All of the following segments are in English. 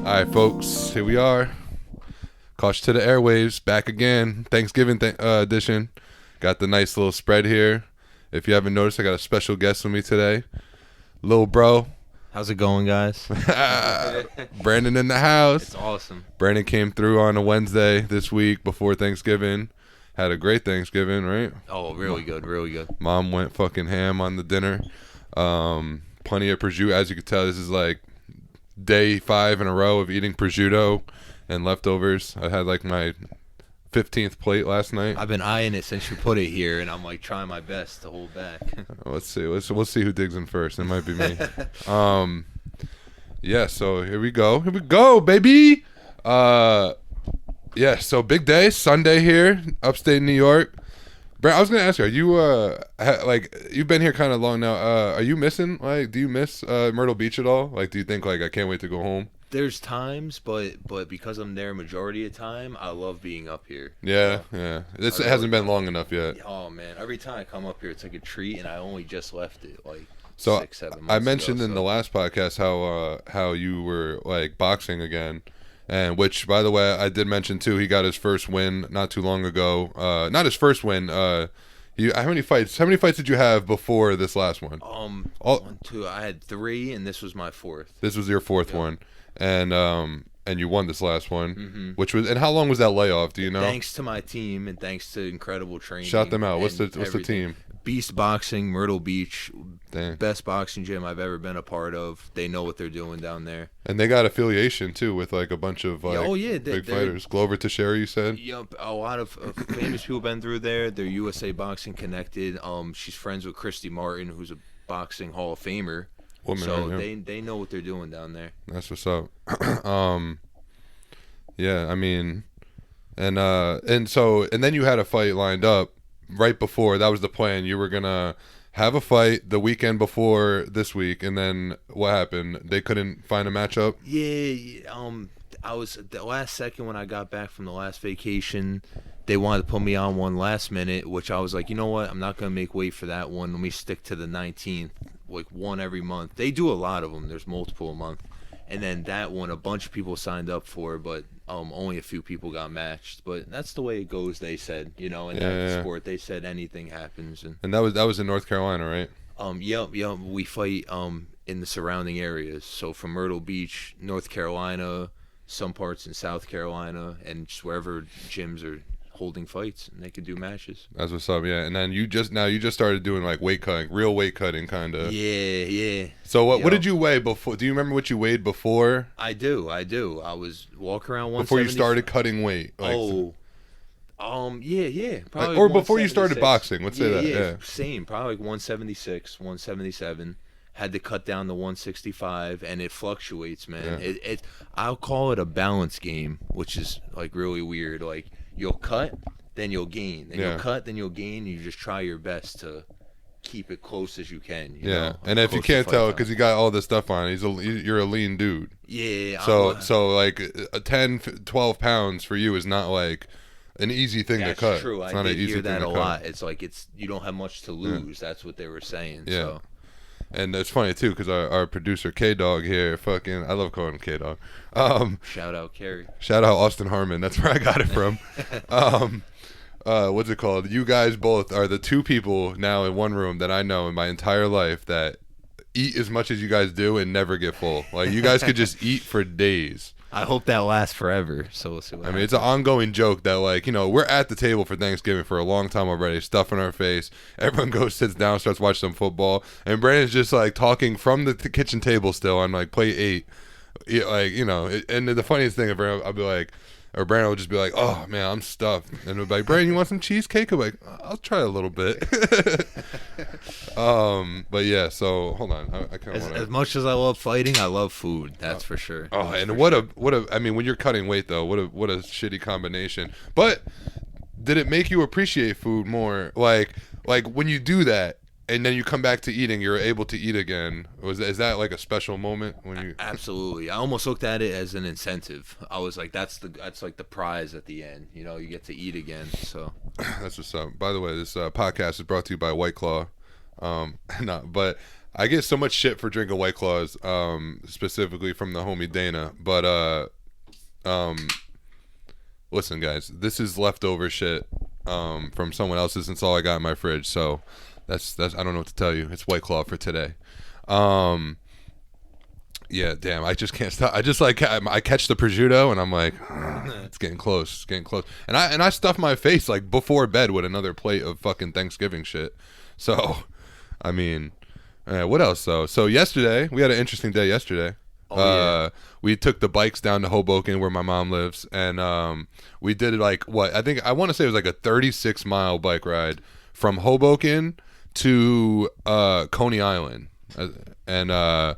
All right, folks, here we are. Caught you to the airwaves, back again. Thanksgiving edition. Got the nice little spread here. If you haven't noticed, I got a special guest with me today. Lil bro. How's it going, guys? Brandon in the house. It's awesome. Brandon came through on a Wednesday this week before Thanksgiving. Had a great Thanksgiving, right? Oh, really good, really good. Mom went fucking ham on the dinner. Plenty of prosciutto. As you can tell, this is like day 5 in a row of eating prosciutto and leftovers. I had like my 15th plate last night. I've been eyeing it since you put it here, and I'm like trying my best to hold back. Let's see. We'll see who digs in first. It might be me. Yeah. So here we go. Here we go, baby. Yeah. So big day, Sunday here, upstate New York. Brent, I was gonna ask you, are you like you've been here kind of long now? Are you missing do you miss Myrtle Beach at all? Like, do you think like I can't wait to go home? There's times, but because I'm there majority of the time, I love being up here. Yeah, yeah. It hasn't been long enough yet. Oh man, every time I come up here, it's like a treat, and I only just left it like so 6-7 months I mentioned ago, in the last podcast how you were like boxing again, and which by the way I did mention too. He got his first win not too long ago. Not his first win. How many fights did you have before this last one? 1, 2. I had 3, and this was my 4th. This was your 4th one. And you won this last one, which was. And how long was that layoff? Do you know? Thanks to my team and thanks to incredible training. Shout them out. What's the team? Beast Boxing, Myrtle Beach. Dang. Best boxing gym I've ever been a part of. They know what they're doing down there. And they got affiliation too with like a bunch of big fighters. Glover Teixeira, you said. Yep, a lot of famous people been through there. They're USA Boxing connected. She's friends with Christy Martin, who's a boxing Hall of Famer. They know what they're doing down there. That's what's up. Yeah, I mean, and then you had a fight lined up right before. That was the plan. You were gonna have a fight the weekend before this week, and then what happened? They couldn't find a matchup. Yeah. I was the last second when I got back from the last vacation. They wanted to put me on one last minute, which I was like, you know what? I'm not gonna make weight for that one. Let me stick to the 19th. Like one every month. They do a lot of them. There's multiple a month. And then that one, a bunch of people signed up for, but only a few people got matched. But that's the way it goes, they said. In that sport, they said anything happens. And that was in North Carolina, right? Yep. We fight in the surrounding areas. So from Myrtle Beach, North Carolina, some parts in South Carolina, and just wherever gyms are holding fights, and they could do matches. That's what's up. Yeah. And then you just started doing like weight cutting, real weight cutting kind of. Yeah. So what did you weigh before? Do you remember what you weighed before? I do. I was walking around 170 before you started cutting weight. Yeah. Probably or before you started boxing. Let's say that. Yeah. Same. Probably like 176, 177. Had to cut down to 165, and it fluctuates, man. Yeah. I'll call it a balance game, which is like really weird. Like, you'll cut, then you'll gain. Then you'll cut, then you'll gain. You just try your best to keep it close as you can. You know? And if you can't tell, because you got all this stuff on, you're a lean dude. Yeah. So like 10, 12 pounds for you is not like an easy thing to cut. That's true. I did hear that a lot. It's like you don't have much to lose. Yeah. That's what they were saying. Yeah. So. And it's funny too, because our producer K-Dog here, I love calling him K-Dog. Shout out Kerry. Shout out Austin Harmon. That's where I got it from. What's it called? You guys both are the 2 people now in one room that I know in my entire life that eat as much as you guys do and never get full. Like, you guys could just eat for days. I hope that lasts forever. So we'll see what happens. It's an ongoing joke that, like, we're at the table for Thanksgiving for a long time already, stuff in our face. Everyone goes, sits down, starts watching some football, and Brandon's just like talking from the kitchen table still on like plate 8. And the funniest thing, I'll be like, or Brandon will just be like, "Oh man, I'm stuffed," and he'll be like, "Brandon, you want some cheesecake?" I'm like, "I'll try a little bit." But yeah, so hold on, I kind of want as much as I love fighting, I love food. That's for sure. Oh, and what a I mean, when you're cutting weight though, what a shitty combination. But did it make you appreciate food more? Like when you do that, and then you come back to eating, you're able to eat again. Is that like a special moment when you? Absolutely. I almost looked at it as an incentive. I was like, that's like the prize at the end. You get to eat again. So that's what's up. By the way, this podcast is brought to you by White Claw. But I get so much shit for drinking White Claws, specifically from the homie Dana. But listen, guys, this is leftover shit from someone else's. It's all I got in my fridge. So that's I don't know what to tell you. It's White Claw for today. Yeah, damn. I just can't stop. I just like I catch the prosciutto and I'm like, it's getting close. It's getting close. And I stuff my face like before bed with another plate of fucking Thanksgiving shit. So, I mean, what else though? So yesterday we had an interesting day. Yesterday, we took the bikes down to Hoboken where my mom lives, and we did like what I want to say it was like a 36-mile bike ride from Hoboken to Coney Island, and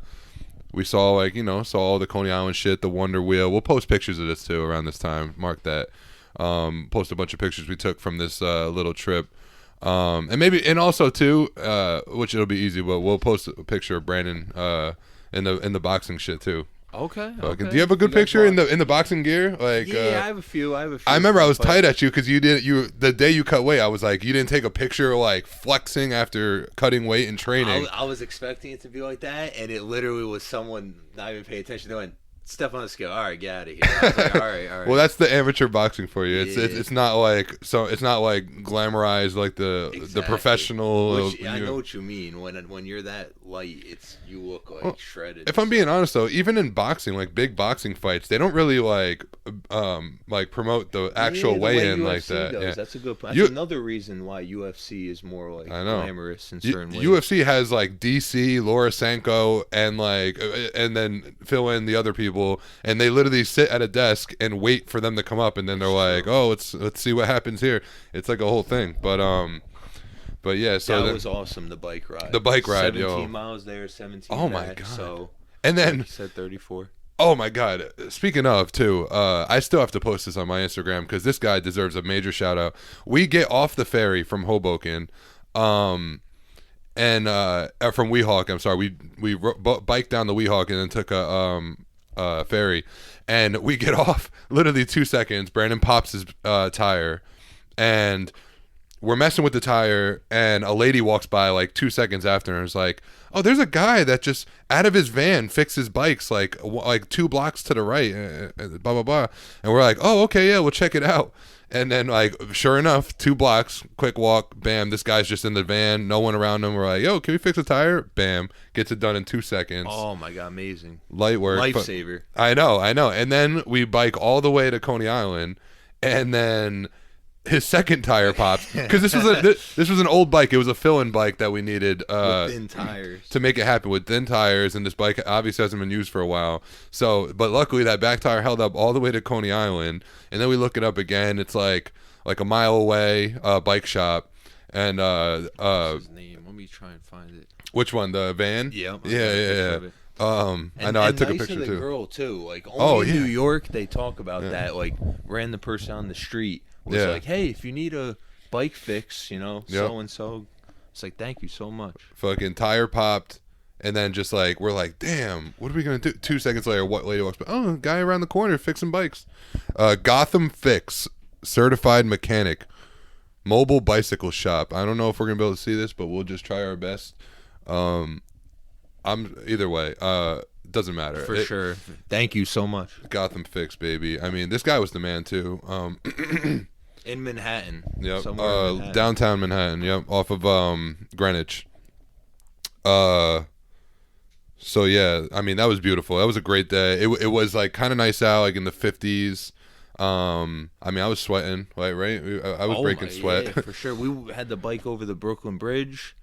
we saw saw all the Coney Island shit, the Wonder Wheel. We'll post pictures of this too around this time. Mark that. Post a bunch of pictures we took from this little trip. And also too, which it'll be easy, but we'll post a picture of Brandon in the boxing shit too. Okay. Do you have a good picture in the boxing gear? Like, I have a few. I remember I was tight at you because the day you cut weight. I was like, you didn't take a picture like flexing after cutting weight and training. I was expecting it to be like that, and it literally was someone not even paying attention. They went, step on the scale. All right, get out of here. I was like, all right. Well, that's the amateur boxing for you. It's not like it's not like glamorized like the professional. Which, I know what you mean. When you're that light, you look like shredded. If I'm being honest though, even in boxing, like big boxing fights, they don't really like promote the actual weigh-in like that. Yeah. That's a good point. That's another reason why UFC is more like glamorous in certain ways. UFC has like DC, Laura Sanko, and then fill in the other people, and they literally sit at a desk and wait for them to come up, and then they're like, "Oh, let's see what happens here." It's like a whole thing, but yeah. So that was awesome. The bike ride. 17 miles there, 17. Oh my god. So and then you said 34. Oh my god. Speaking of too, I still have to post this on my Instagram because this guy deserves a major shout out. We get off the ferry from Hoboken, and from Weehawken. I'm sorry. We biked down the Weehawken and then took a ferry, and we get off literally 2 seconds. Brandon pops his tire, and we're messing with the tire, and a lady walks by like 2 seconds after and is like, "Oh, there's a guy that just out of his van fixes bikes like 2 blocks to the right, blah blah blah." And we're like, "Oh, okay, yeah, we'll check it out." And then sure enough, 2 blocks, quick walk, bam, this guy's just in the van, no one around him. We're like, "Yo, can we fix a tire?" Bam, gets it done in 2 seconds. Oh my god, amazing. Light work. Lifesaver. I know. And then we bike all the way to Coney Island, and then his second tire pops because this was an old bike. It was a fill-in bike that we needed with thin tires to make it happen with thin tires, and this bike obviously hasn't been used for a while. So, but luckily that back tire held up all the way to Coney Island, and then we look it up again. It's like a mile away, bike shop, and what's his name? Let me try and find it. Which one? The van? Yeah. I know. I took a picture the too. Girl too. Like only in New York they talk about that. Like ran the person on the street. Was like, hey, if you need a bike fix, so and so. It's like, thank you so much. Fucking tire popped, and then just like we're like, damn, what are we gonna do? 2 seconds later, what lady walks by? Oh, guy around the corner fixing bikes. Gotham Fix, certified mechanic, mobile bicycle shop. I don't know if we're gonna be able to see this, but we'll just try our best. I'm either way. Doesn't matter. For sure. Thank you so much. Gotham Fix, baby. I mean, this guy was the man too. In Manhattan. Yep. Downtown Manhattan. Yep. Off of Greenwich. So yeah, I mean that was beautiful. That was a great day. It was like kind of nice out, like in the 50s. I mean I was sweating, right? I was breaking sweat. Yeah, for sure. We had the bike over the Brooklyn Bridge.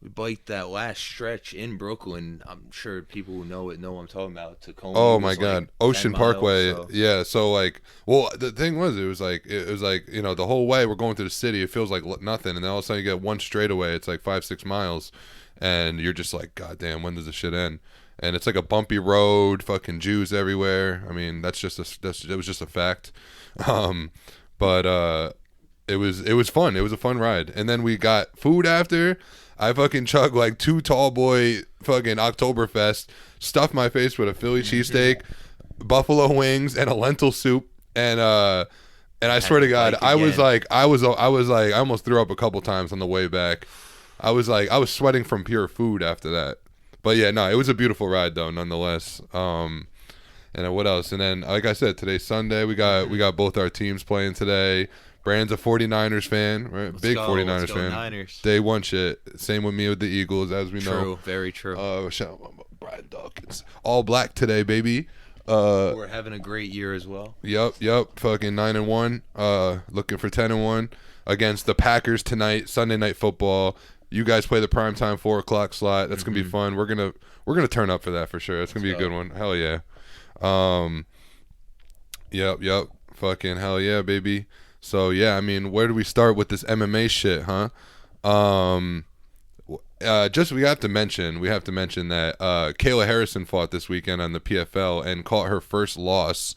We biked that last stretch in Brooklyn. I'm sure people who know what I'm talking about. Tacoma. Oh my god, Ocean Parkway. So. Yeah. So the thing was, it was like the whole way we're going through the city, it feels like nothing, and then all of a sudden you get one straightaway. It's like 5-6 miles, and you're just like, God damn, when does this shit end? And it's like a bumpy road, fucking Jews everywhere. I mean, it was just a fact. But it was fun. It was a fun ride, and then we got food after. I fucking chugged like 2 tall boy fucking Oktoberfest, stuffed my face with a Philly cheesesteak, buffalo wings, and a lentil soup, and I swear to God, I almost threw up a couple times on the way back. I was sweating from pure food after that. But yeah, no, it was a beautiful ride though, nonetheless. And then what else? And then, like I said, today's Sunday. We got both our teams playing today. Brand's a 49ers fan, right? Big 49ers fan. Niners. Day one shit. Same with me with the Eagles, as we know. True, very true. Shout out Brian Dawkins. All black today, baby. We're having a great year as well. Yep. Fucking 9-1. Looking for 10-1 against the Packers tonight. Sunday Night Football. You guys play the primetime 4:00 slot. That's gonna be fun. We're gonna turn up for that for sure. It's gonna be a good one. Hell yeah. Yep. Fucking hell yeah, baby. So yeah, I mean, where do we start with this MMA shit, huh? We have to mention that Kayla Harrison fought this weekend on the PFL and caught her first loss.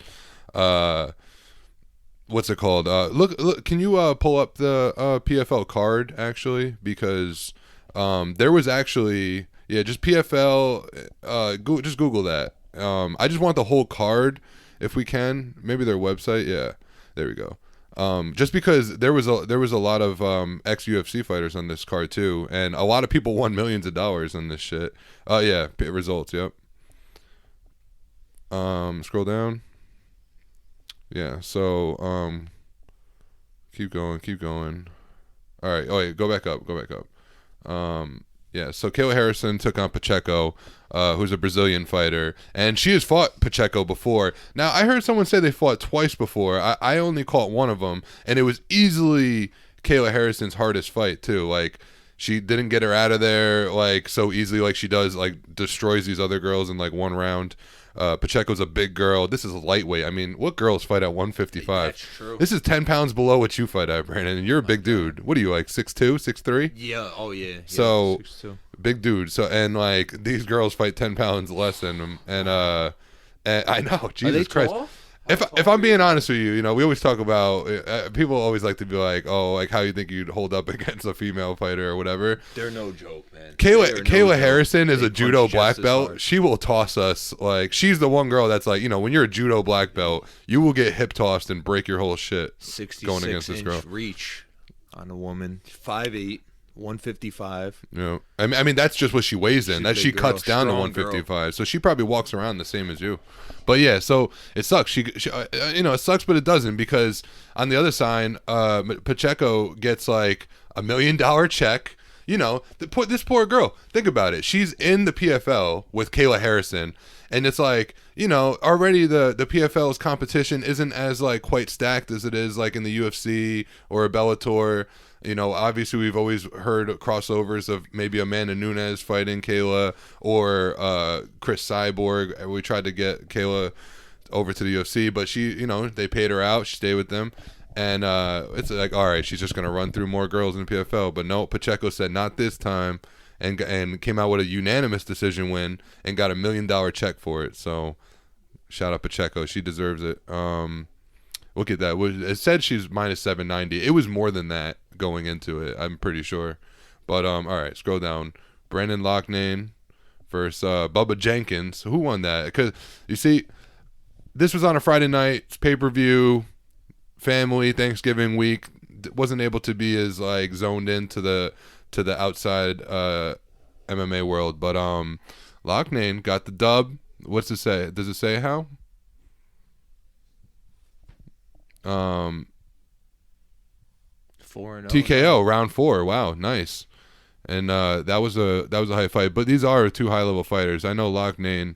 What's it called? Look, can you pull up the PFL card actually? Because there was actually just PFL. Just Google that. I just want the whole card if we can. Maybe their website. Yeah, there we go. Just because there was a lot of ex UFC fighters on this card too, and a lot of people won millions of dollars on this shit. Results. Yep. Scroll down. Yeah. So keep going. All right. Oh wait, go back up. Yeah. So Kayla Harrison took on Pacheco, who's a Brazilian fighter, and she has fought Pacheco before. Now I heard someone say they fought twice before. I only caught one of them, and it was easily Kayla Harrison's hardest fight too. Like she didn't get her out of there like so easily like she does. Like destroys these other girls in like one round. Pacheco's a big girl. This is lightweight. I mean, what girls fight at 155? That's true. This is 10 pounds below what you fight at, Brandon. And you're a big dude. What are you, like 6'2", 6'3"? Yeah. Oh yeah. So 6'2". Big dude. So and like these girls fight 10 pounds less than them. And I know, Jesus Christ. Tall? If I'm being honest with you, you know, we always talk about people always like to be like, oh, like how you think you'd hold up against a female fighter or whatever. They're no joke, man. Kayla Harrison is They a judo punch black just as belt. hard. She will toss us. Like she's the one girl that's like, you know, when you're a judo black belt, you will get hip tossed and break your whole shit 66 going against this girl. inch reach on a woman. 5'8", 155. You know, I mean that's just what she weighs in. She's a That big she girl, cuts down to strong 155. So she probably walks around the same as you. But yeah, so it sucks. She you know, it sucks, but it doesn't because on the other side, Pacheco gets like $1 million check. You know, this poor girl. Think about it. She's in the PFL with Kayla Harrison, and it's like, you know, already the PFL's competition isn't as like quite stacked as it is like in the UFC or a Bellator. You know, obviously we've always heard crossovers of maybe Amanda Nunes fighting Kayla or Chris Cyborg. We tried to get Kayla over to the UFC, but she, you know, they paid her out. She stayed with them. And it's like, all right, she's just going to run through more girls in the PFL. But no, Pacheco said not this time and came out with a unanimous decision win and got $1 million check for it. So shout out Pacheco. She deserves it. Look at that. It said she's minus 790. It was more than that going into it, I'm pretty sure. But all right, scroll down. Brandon Loughnane versus Bubba Jenkins. Who won that? Because you see, this was on a Friday night. It's pay-per-view, family, Thanksgiving week. Wasn't able to be as like zoned into the outside MMA world. But Loughnane got the dub. What's it say? Does it say how? $4-0. TKO round 4. Wow, nice. And that was a high fight. But these are two high level fighters. I know Loughnane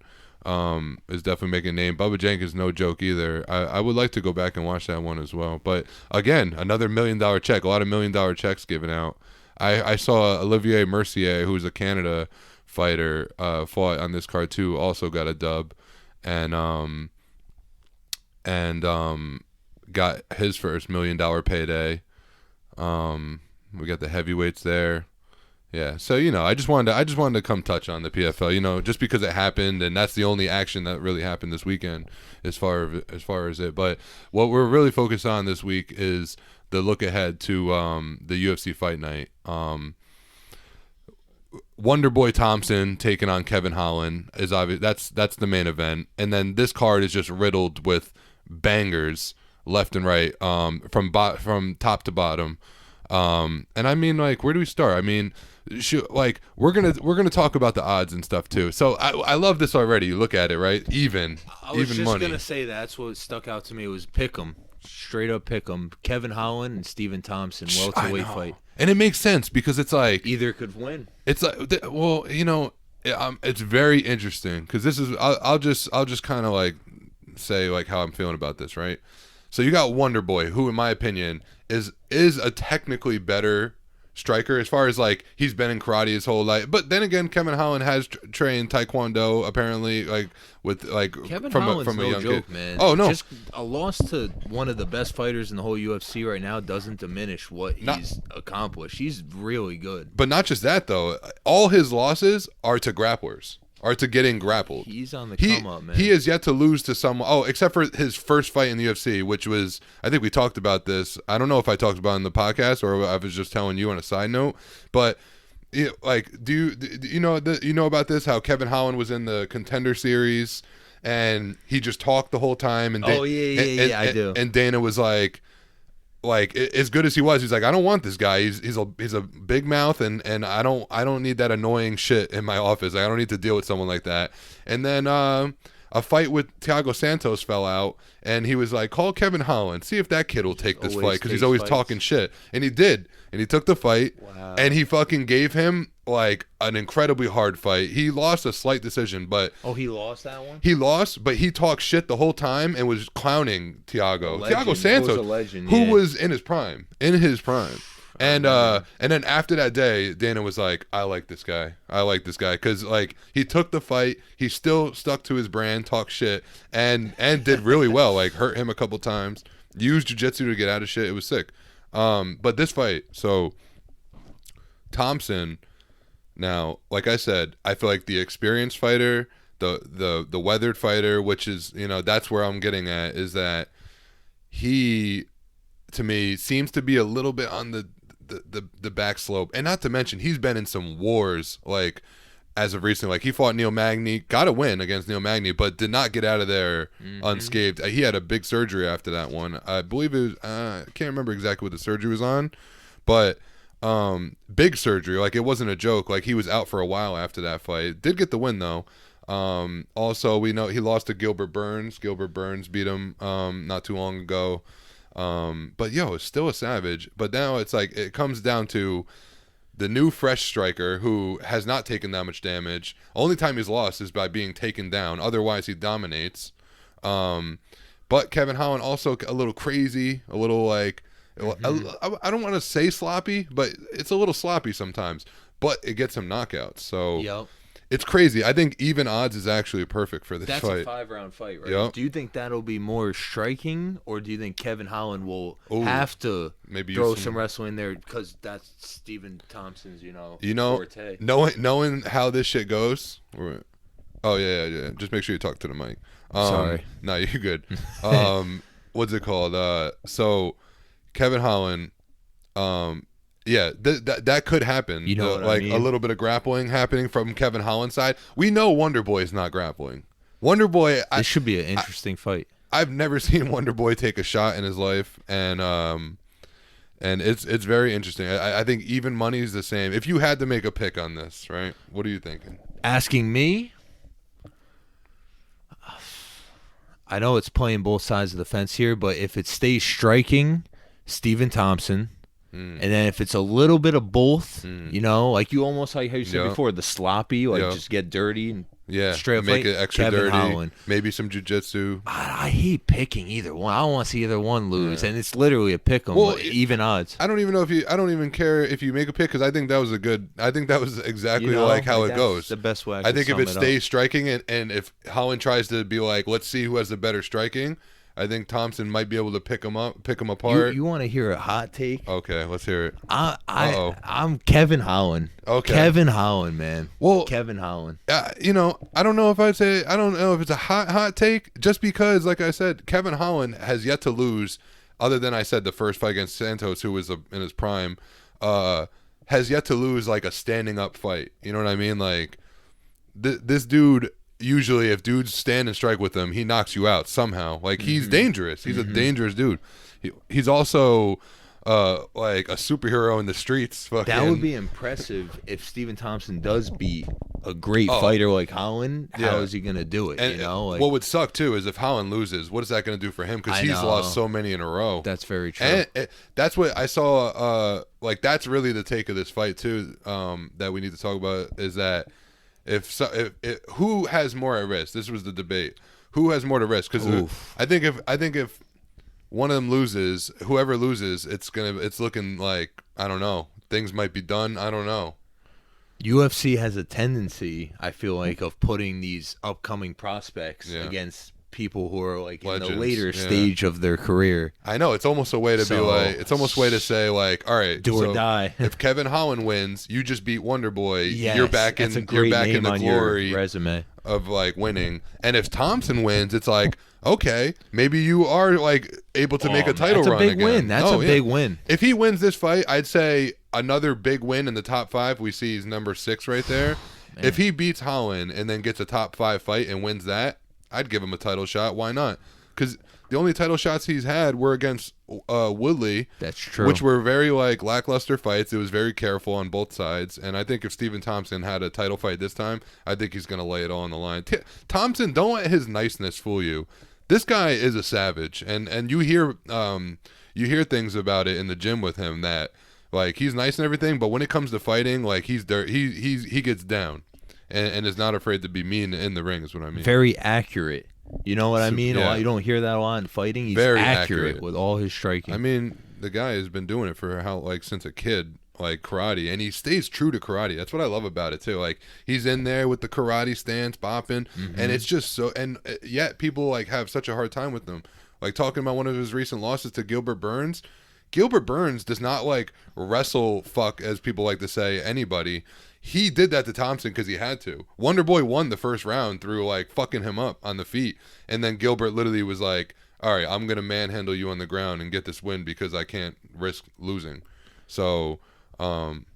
is definitely making a name. Bubba Jenkins no joke either. I would like to go back and watch that one as well. But again, another $1 million check. A lot of $1 million checks given out. I saw Olivier Mercier, who's a Canada fighter, fought on this card too. Also got a dub, and got his first $1 million payday. We got the heavyweights there. Yeah, so you know, I just wanted to come touch on the PFL, you know, just because it happened, and that's the only action that really happened this weekend as far as it. But what we're really focused on this week is the look ahead to the UFC Fight Night. Wonderboy Thompson taking on Kevin Holland is obvious. That's the main event, and then this card is just riddled with bangers left and right, from top to bottom. And I mean, like, where do we start? I mean, like we're gonna talk about the odds and stuff too. So I love this already. You look at it, right? Even just money. Gonna say that's what stuck out to me was pick'em, straight up pick'em. Kevin Holland and Stephen Thompson, welterweight fight, and it makes sense because it's like either could win. It's like, well, it's very interesting because this is I'll just kind of like say like how I'm feeling about this, right? So you got Wonder Boy, who in my opinion is a technically better striker as far as like he's been in karate his whole life, but then again Kevin Holland has trained taekwondo apparently, like with like Kevin from Holland's a young joke, kid. Man. Oh no, just a loss to one of the best fighters in the whole UFC right now doesn't diminish what he's accomplished. He's really good. But not just that though, all his losses are to grapplers. Are to getting grappled. He's on the come up, man. He has yet to lose to someone. Oh, except for his first fight in the UFC, which was, I think we talked about this. I don't know if I talked about it in the podcast or I was just telling you on a side note. But like, do you know about this? How Kevin Holland was in the Contender Series and he just talked the whole time. And I do. And Dana was like as good as he was, he's like, I don't want this guy. He's a big mouth, and I don't need that annoying shit in my office. I don't need to deal with someone like that. And then a fight with Thiago Santos fell out, and he was like, call Kevin Holland, see if that kid will take this fight because he's always talking shit. And he did, and he took the fight. Wow. And he fucking gave him like an incredibly hard fight. He lost a slight decision, but he lost that one. He lost, but he talked shit the whole time and was clowning Thiago Santos, who was in his prime. And then after that day, Dana was like, I like this guy because like he took the fight, he still stuck to his brand, talked shit, and did really well. Like hurt him a couple times, used jiu-jitsu to get out of shit. It was sick. But this fight, so Thompson. Now, like I said, I feel like the experienced fighter, the weathered fighter, which is, that's where I'm getting at, is that he, to me, seems to be a little bit on the back slope. And not to mention, he's been in some wars, like, as of recently. Like, he fought Neil Magny, got a win against Neil Magny, but did not get out of there unscathed. He had a big surgery after that one. I believe it was, I can't remember exactly what the surgery was on, but big surgery, like it wasn't a joke. Like he was out for a while after that fight. Did get the win though. Also we know he lost to Gilbert Burns. Gilbert Burns beat him not too long ago. But it's still a savage. But now it's like it comes down to the new fresh striker who has not taken that much damage. Only time he's lost is by being taken down. Otherwise he dominates. But Kevin Holland also a little crazy, a little like I don't want to say sloppy, but it's a little sloppy sometimes. But it gets him knockouts, so it's crazy. I think even odds is actually perfect for this fight. That's a 5-round fight, right? Yep. Do you think that'll be more striking, or do you think Kevin Holland will have to maybe throw some wrestling there because that's Stephen Thompson's, forte? Knowing how this shit goes. Yeah. Just make sure you talk to the mic. Sorry. No, you're good. What's it called? So. Kevin Holland, that could happen. I mean? A little bit of grappling happening from Kevin Holland's side. We know Wonder Boy is not grappling. Wonder Boy, this should be an interesting fight. I've never seen Wonder Boy take a shot in his life, and it's very interesting. I think even money is the same. If you had to make a pick on this, right? What are you thinking? Asking me. I know it's playing both sides of the fence here, but if it stays striking, Stephen Thompson, and then if it's a little bit of both, like you almost like how you said before, the sloppy, just get dirty and straight up make fight, it extra Kevin dirty. Holland. Maybe some jiu-jitsu. I hate picking either one. I don't want to see either one lose, and it's literally a pick 'em, even odds. I don't even care if you make a pick because I think that was exactly like how it goes. The best way. I think if it stays striking and if Holland tries to be like, let's see who has the better striking, I think Thompson might be able to pick him apart. You want to hear a hot take? Okay, let's hear it. I'm Kevin Holland. Okay. Kevin Holland, man. Well, Kevin Holland. I don't know if it's a hot take, just because, like I said, Kevin Holland has yet to lose, other than I said the first fight against Santos, who was in his prime, has yet to lose like a standing up fight. You know what I mean? Like this dude. Usually, if dudes stand and strike with him, he knocks you out somehow. Like he's dangerous. He's a dangerous dude. He's also like a superhero in the streets. Fucking. That would be impressive if Stephen Thompson does beat a great fighter like Holland. How is he gonna do it? And Like, what would suck too is if Holland loses, what is that going to do for him? Because he's lost so many in a row. That's very true. And that's what I saw. Like that's really the take of this fight too. That we need to talk about is that if who has more at risk? This was the debate. Who has more to risk? Because I think if one of them loses, whoever loses, it's looking like, I don't know, things might be done. I don't know. UFC has a tendency, I feel like, of putting these upcoming prospects against people who are like legends, in the later stage of their career. I know, it's almost a way to be like, it's almost a way to say like, all right, do or die. If Kevin Holland wins, you just beat Wonder Boy. Yes, you're back in the glory resume of like winning. And if Thompson wins, it's like, okay, maybe you are like able to make a title run again. That's a big win. That's a big win. If he wins this fight, I'd say another big win in the top 5. We see he's number 6 right there. If he beats Holland and then gets a top 5 fight and wins that, I'd give him a title shot. Why not? Because the only title shots he's had were against Woodley. That's true. Which were very like lackluster fights. It was very careful on both sides. And I think if Stephen Thompson had a title fight this time, I think he's going to lay it all on the line. Thompson, don't let his niceness fool you. This guy is a savage, and you hear things about it in the gym with him that like he's nice and everything, but when it comes to fighting, like he gets down, and is not afraid to be mean in the ring. Is what I mean. Very accurate. You know what I mean? Yeah. You don't hear that a lot in fighting. He's very accurate with all his striking. I mean, the guy has been doing it for since a kid. Like karate, and he stays true to karate. That's what I love about it too. Like he's in there with the karate stance, bopping, and it's just so. And yet people like have such a hard time with them. Like talking about one of his recent losses to Gilbert Burns. Gilbert Burns does not like wrestle fuck, as people like to say, anybody. He did that to Thompson because he had to. Wonder Boy won the first round through like fucking him up on the feet, and then Gilbert literally was like, "All right, I'm gonna manhandle you on the ground and get this win because I can't risk losing." So.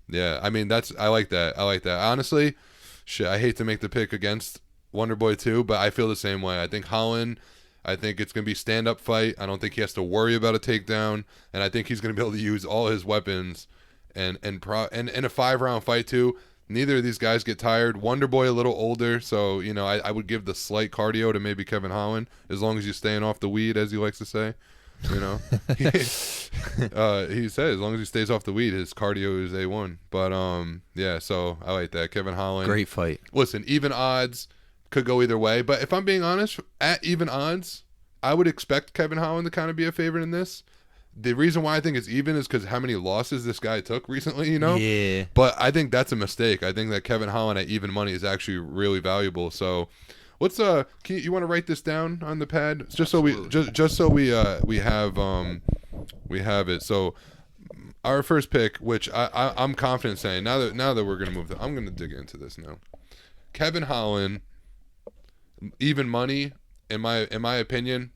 Yeah, I mean I like that. Honestly, shit, I hate to make the pick against Wonder Boy too, but I feel the same way. I think Holland, I think it's gonna be stand-up fight. I don't think he has to worry about a takedown, and I think he's gonna be able to use all his weapons and in a 5-round fight too. Neither of these guys get tired. Wonder Boy a little older, so you know I would give the slight cardio to maybe Kevin Holland, as long as you're staying off the weed, as he likes to say. You know, he said as long as he stays off the weed, his cardio is A1. But yeah, so I like that. Kevin Holland, great fight. Listen, even odds could go either way, but if I'm being honest, at even odds, I would expect Kevin Holland to kind of be a favorite in this. The reason why I think it's even is because how many losses this guy took recently, you know? Yeah. But I think that's a mistake. I think that Kevin Holland at even money is actually really valuable. So. What's you want to write this down on the pad just so we have it. So our first pick, which I'm confident saying now that we're gonna move, I'm gonna dig into this now. Kevin Holland, even money in my opinion,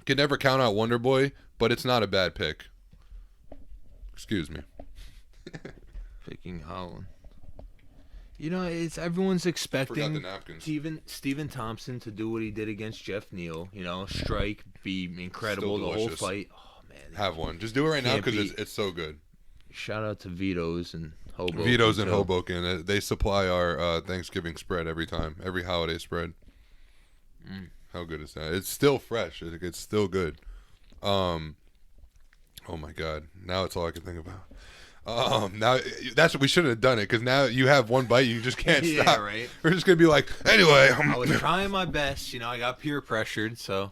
can never count out Wonder Boy, but it's not a bad pick. Excuse me. Picking Holland. You know, it's everyone's expecting Stephen Thompson to do what he did against Jeff Neal. You know, strike, be incredible the whole fight. Oh man, have one. Just do it right now because it's so good. Shout out to Vito's and Hoboken. Vito's and Hoboken. They supply our Thanksgiving spread every time, every holiday spread. How good is that? It's still fresh. It's still good. Oh my God! Now it's all I can think about. Now that's what we shouldn't have done it because now you have one bite, you just can't stop. Yeah, right. We're just gonna be like, anyway. I was trying my best, you know. I got peer pressured, so.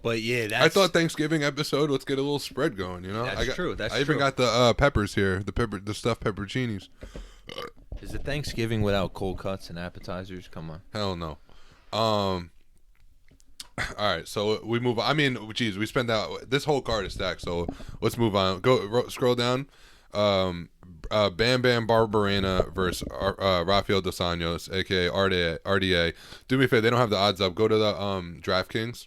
But yeah, I thought Thanksgiving episode. Let's get a little spread going, you know. That's true. I even got the peppers here, the stuffed pepperoncinis. Is it Thanksgiving without cold cuts and appetizers? Come on. Hell no. All right, so we move on. I mean, geez, we spent out this whole card is stacked. So let's move on. Scroll down. Bam Bam Barberena versus Rafael Dos Anjos, aka RDA. Do me a favor. They don't have the odds up. Go to the DraftKings.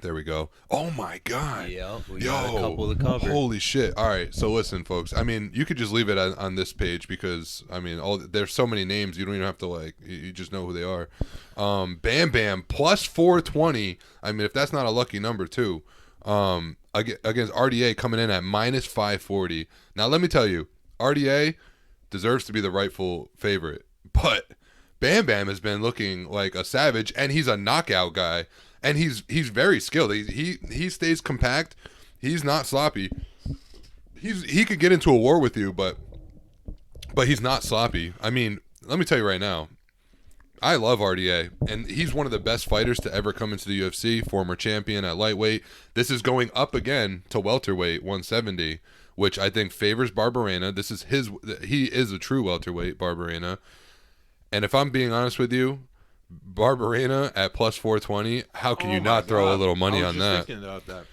There we go. Oh my God. Yeah, we got a couple to cover. Holy shit. All right. So listen, folks. I mean, you could just leave it on this page because I mean, there's so many names you don't even have to you just know who they are. Bam Bam plus 420. I mean, if that's not a lucky number too. against RDA coming in at minus 540. Now, let me tell you, RDA deserves to be the rightful favorite, but Bam Bam has been looking like a savage, and he's a knockout guy, and he's very skilled. He stays compact. He's not sloppy. He could get into a war with you, but he's not sloppy. I mean, let me tell you right now, I love RDA, and he's one of the best fighters to ever come into the UFC, former champion at lightweight. This is going up again to welterweight, 170, which I think favors Barberena. He is a true welterweight, Barberena. And if I'm being honest with you, Barberena at plus 420, how can you not throw a little money on that? I was just thinking about that.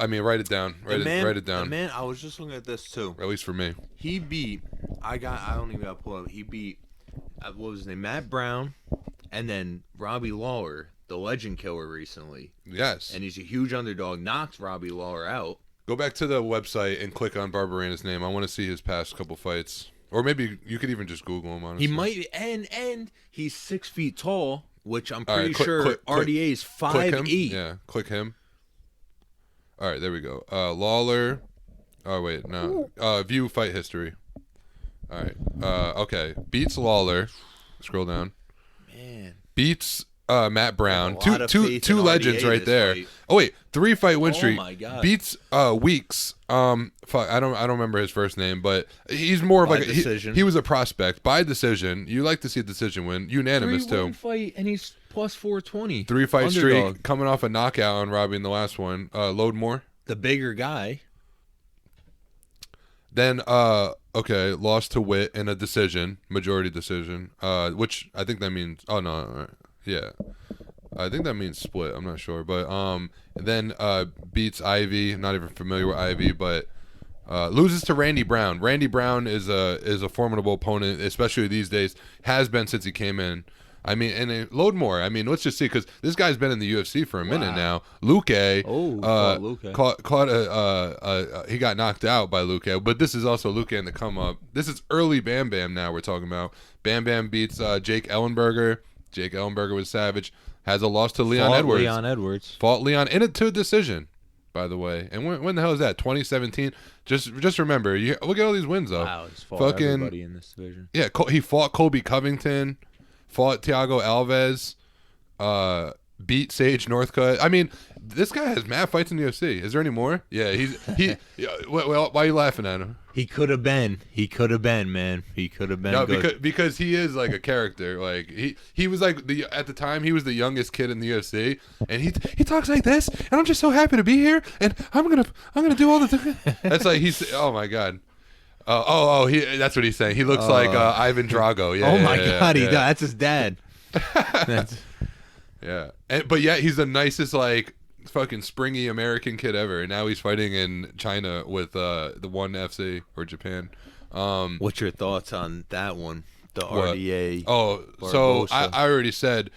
I mean, write it down. Write it down. Man, I was just looking at this too. At least for me. He beat, I don't even got to pull up. He beat, what was his name? Matt Brown, and then Robbie Lawler, the legend killer, recently. Yes. And he's a huge underdog. Knocked Robbie Lawler out. Go back to the website and click on Barberena's name. I want to see his past couple fights. Or maybe you could even just Google him, honestly. He might, and he's 6 feet tall, which I'm pretty sure RDA is 5'8". Yeah, click him. All right, there we go. Lawler. Oh, wait, no. View fight history. All right. Okay. Beats Lawler. Scroll down. Man. Beats Matt Brown. Two legends right there. Fight. Oh, wait. 3-fight win streak. Oh, my God. Beats Weeks. Fuck, I don't remember his first name, but he's more of by like decision. He was a prospect by decision. You like to see a decision win. Unanimous, too. 3-1 fight, and he's plus 420. 3-fight Underdog. streak, coming off a knockout on Robbie in the last one. Loadmore. The bigger guy. Then, okay, lost to Witt in a decision, majority decision, which I think that means, oh, no, yeah. I think that means split. I'm not sure. But then beats Ivy. Not even familiar with Ivy, but loses to Randy Brown. Randy Brown is a formidable opponent, especially these days. Has been since he came in. I mean, and Loadmore. I mean, let's just see, because this guy's been in the UFC for a minute now. Luke, Luke. caught he got knocked out by Luke, but this is also Luke in the come up. This is early Bam Bam. Now we're talking about Bam Bam beats Jake Ellenberger. Jake Ellenberger was savage. Has a loss to Leon Edwards. Fought Leon in a decision, by the way. And when the hell is that? 2017. Just remember, look at all these wins though. Wow, he's fought everybody in this division. Yeah, he fought Colby Covington. Fought Thiago Alves, beat Sage Northcutt. I mean, this guy has mad fights in the UFC. Is there any more? Yeah, he. Well, why are you laughing at him? He could have been, man. He could have been. No, good. because he is like a character. Like he was like at the time he was the youngest kid in the UFC, and he talks like this, and I'm just so happy to be here, and I'm gonna do all the. That's like oh my God. That's what he's saying. He looks like Ivan Drago. Yeah. Oh my God, he does. That's his dad. Yeah. But yet he's the nicest, like, fucking springy American kid ever. And now he's fighting in China with the ONE FC or Japan. What's your thoughts on that one? The RDA. Oh, so I already said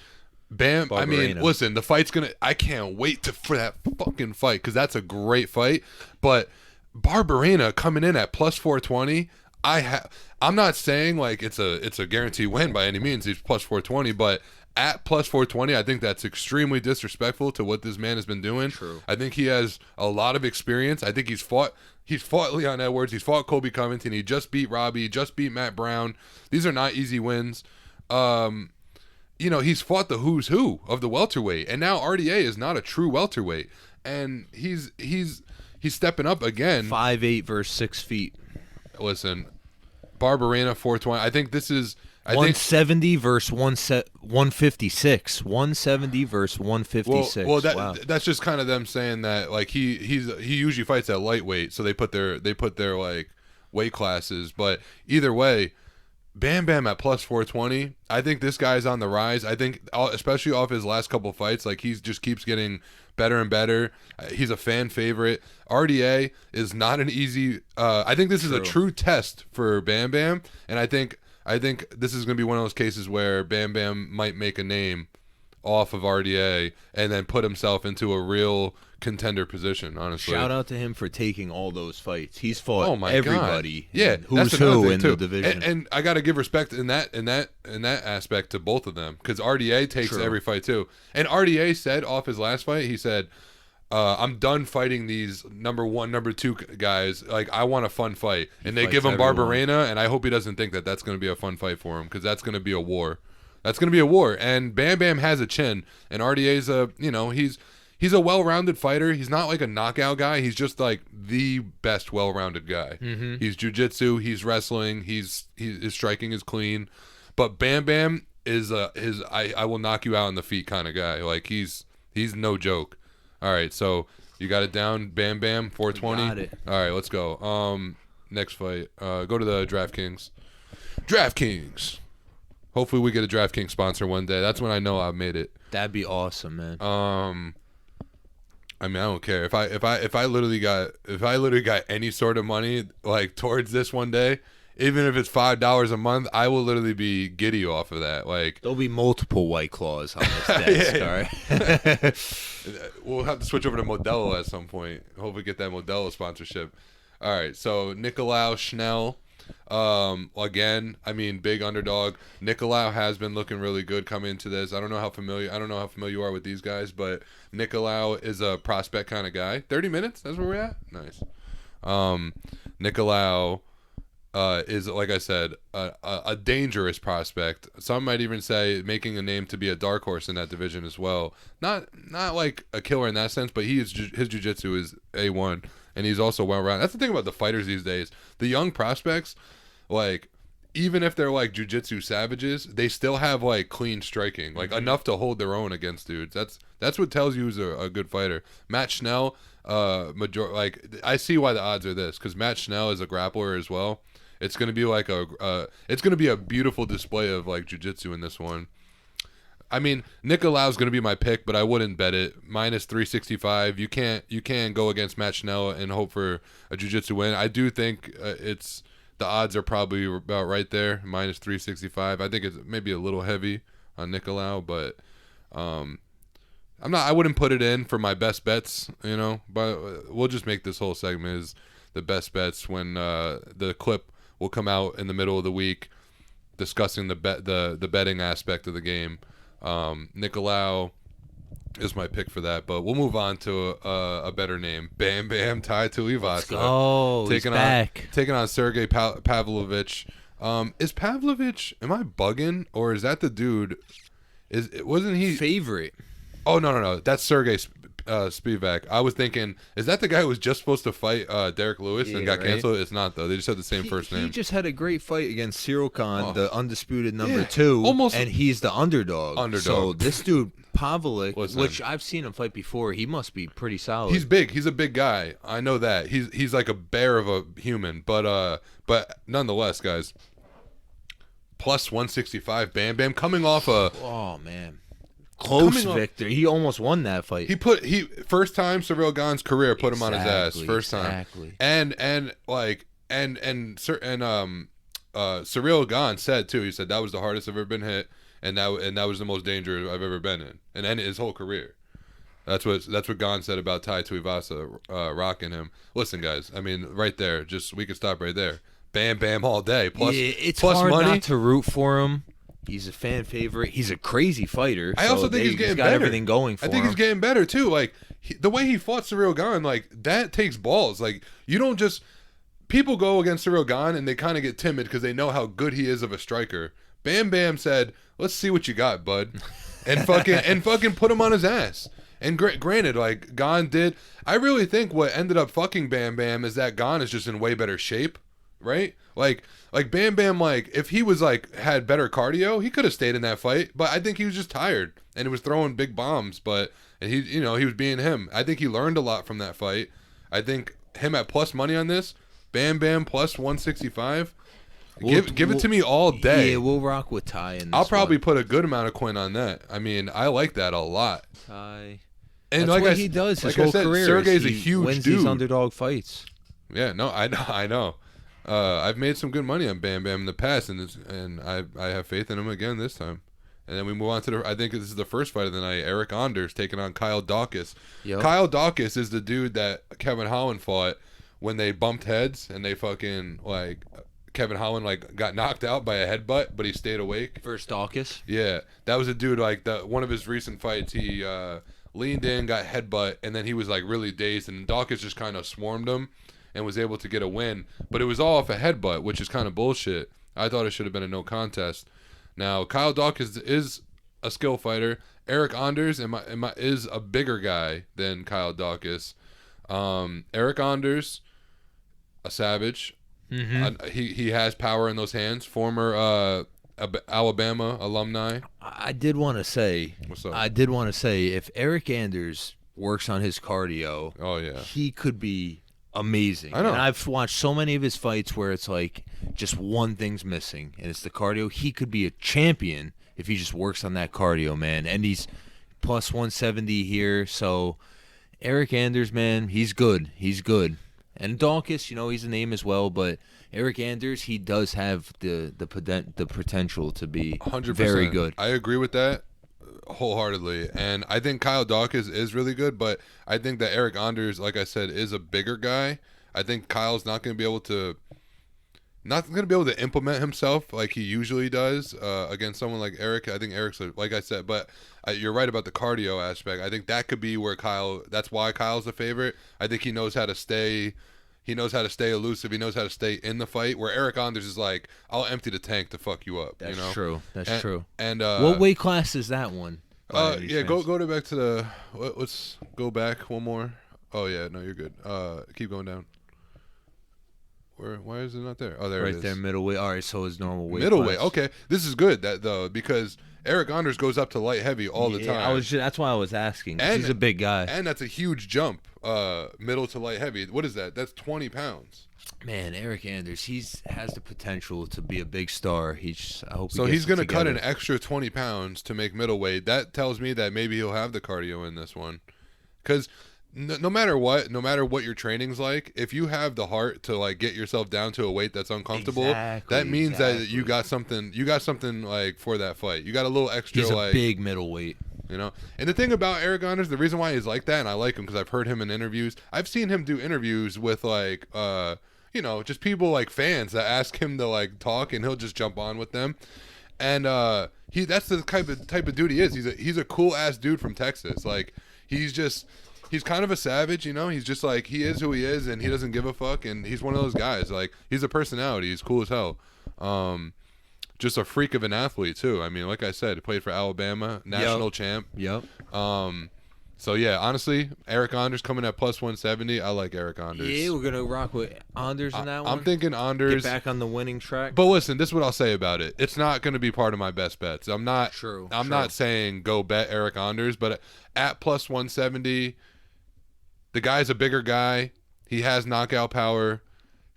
Bam. Barberena. I mean, listen, the fight's I can't wait for that fucking fight, because that's a great fight. But Barberena coming in at plus 420. I'm not saying like it's a guaranteed win by any means. He's plus 420, but at plus 420, I think that's extremely disrespectful to what this man has been doing. True. I think he has a lot of experience. I think he's fought Leon Edwards. He's fought Colby Covington. He just beat Robbie. Just beat Matt Brown. These are not easy wins. He's fought the who's who of the welterweight, and now RDA is not a true welterweight, and he's stepping up again. 5'8" versus 6 feet. Listen, Barberena 420. I think this is 170 versus 156. 170 versus 156. Well, that's just kind of them saying that like he usually fights at lightweight, so they put their like weight classes. But either way, Bam Bam at plus 420. I think this guy's on the rise. I think especially off his last couple fights, like he just keeps getting better and better. He's a fan favorite. RDA is not an easy. I think this is a true test for Bam Bam, and I think this is going to be one of those cases where Bam Bam might make a name off of RDA and then put himself into a real contender position, honestly. Shout out to him for taking all those fights. He's fought God. everybody. Yeah, who's who in the division. And I got to give respect in that aspect to both of them, because RDA takes every fight too. And RDA said off his last fight, he said, I'm done fighting these number 1, number 2 guys. Like, I want a fun fight. And they fights give him everyone. Barberena, and I hope he doesn't think that that's going to be a fun fight for him, because that's going to be a war. That's going to be a war. And Bam Bam has a chin, and RDA's he's a well-rounded fighter. He's not like a knockout guy. He's just like the best well-rounded guy. Mm-hmm. He's jiu-jitsu, he's wrestling, his striking is clean. But Bam Bam is I will knock you out on the feet kind of guy. Like, he's no joke. All right, so you got it down, Bam Bam, 420. Got it. All right, let's go. Next fight. Go to the DraftKings. DraftKings. Hopefully we get a DraftKings sponsor one day. That's when I know I've made it. That'd be awesome, man. I mean, I don't care if I literally got any sort of money like towards this one day, even if it's $5 a month, I will literally be giddy off of that. Like, There'll be multiple White Claws on this desk. Yeah. All right. We'll have to switch over to Modelo at some point. Hopefully get that Modelo sponsorship. All right, so Nicolau Schnell. Again, I mean, big underdog. Nicolau has been looking really good coming into this. I don't know how familiar you are with these guys, but Nicolau is a prospect kind of guy. 30 minutes, that's where we're at. Nice. Nicolau is, like I said, a dangerous prospect. Some might even say making a name to be a dark horse in that division as well. Not like a killer in that sense, but his jiu-jitsu is A1, and he's also well-rounded. That's the thing about the fighters these days. The young prospects, like, even if they're like jiu-jitsu savages, they still have like clean striking, like enough to hold their own against dudes. That's what tells you who's a good fighter. Matt Schnell, I see why the odds are this, because Matt Schnell is a grappler as well. It's gonna be like a beautiful display of like jiu-jitsu in this one. I mean, Nicolau's gonna be my pick, but I wouldn't bet it. Minus 365. You can't go against Matt Schnell and hope for a jiu-jitsu win. I do think the odds are probably about right there. Minus 365. I think it's maybe a little heavy on Nicolau, but I wouldn't put it in for my best bets, but we'll just make this whole segment as the best bets when the clip will come out in the middle of the week discussing the betting aspect of the game. Nicolau is my pick for that, but we'll move on to a better name. Bam Bam Tai Tuivasa. Let's go. He's back. Taking on Sergey Pavlovich. Is Pavlovich, am I bugging, or is that the dude? Wasn't he favorite? Oh, no. That's Sergey Spivak. I was thinking, is that the guy who was just supposed to fight Derek Lewis and got canceled? It's not, though. They just have the same first name. He just had a great fight against Cyril Khan, the undisputed number 2, and he's the underdog. So this dude, Pavlik, which I've seen him fight before, he must be pretty solid. He's big. He's a big guy. I know that. He's like a bear of a human. But nonetheless, guys, plus 165, Bam Bam, coming off oh, man. Close victory. He almost won that fight. First time Cyril Gahn's career put him on his ass. First time. Exactly. And Cyril Gahn said too. He said that was the hardest I've ever been hit, and that was the most dangerous I've ever been in, and his whole career. That's what Gahn said about Tai Tuivasa rocking him. Listen, guys. I mean, right there. We could stop right there. Bam Bam all day. It's plus hard money. Not to root for him. He's a fan favorite. He's a crazy fighter. I also think he's getting better. Everything going for him. I think he's getting better too. Like the way he fought Cyril Gahn, like that takes balls. Like you don't just people go against Cyril Gahn and they kind of get timid because they know how good he is of a striker. Bam Bam said, "Let's see what you got, bud," and fucking put him on his ass. And granted, like Gahn did, I really think what ended up fucking Bam Bam is that Gahn is just in way better shape, right? Like Bam Bam, like if he was like had better cardio, he could have stayed in that fight. But I think he was just tired and he was throwing big bombs. And he was being him. I think he learned a lot from that fight. I think him at plus money on this, Bam Bam plus 165. Give it to me all day. Yeah, we'll rock with Tai in this I'll probably put a good amount of coin on that. I mean, I like that a lot. Tai. And that's like what he does his whole career. Sergey's a huge wins dude. These underdog fights. Yeah, no, I know. I've made some good money on Bam Bam in the past, and I have faith in him again this time. And then we move on to I think this is the first fight of the night. Eric Anders taking on Kyle Dawkins. Yep. Kyle Dawkins is the dude that Kevin Holland fought when they bumped heads and they fucking like Kevin Holland like got knocked out by a headbutt, but he stayed awake. First Dawkins. Yeah, that was a dude like one of his recent fights. He leaned in, got headbutt, and then he was like really dazed, and Dawkins just kind of swarmed him and was able to get a win. But it was all off a headbutt, which is kind of bullshit. I thought it should have been a no contest. Now, Kyle Dawkins is a skill fighter. Eric Anders is a bigger guy than Kyle Dawkins. Eric Anders, a savage. Mm-hmm. He has power in those hands. Former Alabama alumni. I did want to say. What's up? I did want to say if Eric Anders works on his cardio, Oh yeah, he could be amazing. I know. And I've watched so many of his fights where it's like just one thing's missing, and it's the cardio. He could be a champion if he just works on that cardio, man. And he's plus 170 here, so Eric Anders, man, he's good. He's good. And Dawkins, he's a name as well, but Eric Anders, he does have the potential to be 100%. very good. I agree with that wholeheartedly, and I think Kyle Dawkins is really good, but I think that Eric Anders, like I said, is a bigger guy. I think Kyle's not going to be able to implement himself like he usually does against someone like Eric. I think Eric's like I said, but you're right about the cardio aspect. I think that could be where that's why Kyle's the favorite. I think he knows how to stay elusive. He knows how to stay in the fight, where Eric Anders is like, I'll empty the tank to fuck you up. That's true. That's true. And what weight class is that one? Go back to the let's go back one more. Oh yeah, no, you're good. Keep going down. Why is it not there? Oh, there it is. Right there, middleweight. All right, so his normal weight. Middleweight. class. Okay, this is good though, because Eric Anders goes up to light heavy all the time. That's why I was asking. He's a big guy, and that's a huge jump. Middle to light heavy. What is that? That's 20 pounds. Man, Eric Anders, has the potential to be a big star. I hope. So he's going to cut an extra 20 pounds to make middleweight. That tells me that maybe he'll have the cardio in this one, because. No matter what your training's like, if you have the heart to like get yourself down to a weight that's uncomfortable, that means that you got something like for that fight. You got a little extra. He's a big middleweight. And the thing about Eric Anders, the reason why he's like that, and I like him because I've heard him in interviews. I've seen him do interviews with like just people like fans that ask him to like talk, and he'll just jump on with them. And that's the type of dude he is. He's a cool ass dude from Texas. Like he's kind of a savage, He's just like, he is who he is, and he doesn't give a fuck, and he's one of those guys. Like, he's a personality. He's cool as hell. Just a freak of an athlete, too. I mean, like I said, he played for Alabama, national champ. Yep. So, yeah, honestly, Eric Anders coming at plus 170. I like Eric Anders. Yeah, we're going to rock with Anders in that one. I'm thinking Anders. Get back on the winning track. But listen, this is what I'll say about it. It's not going to be part of my best bets. I'm not saying go bet Eric Anders, but at plus 170... The guy's a bigger guy. He has knockout power.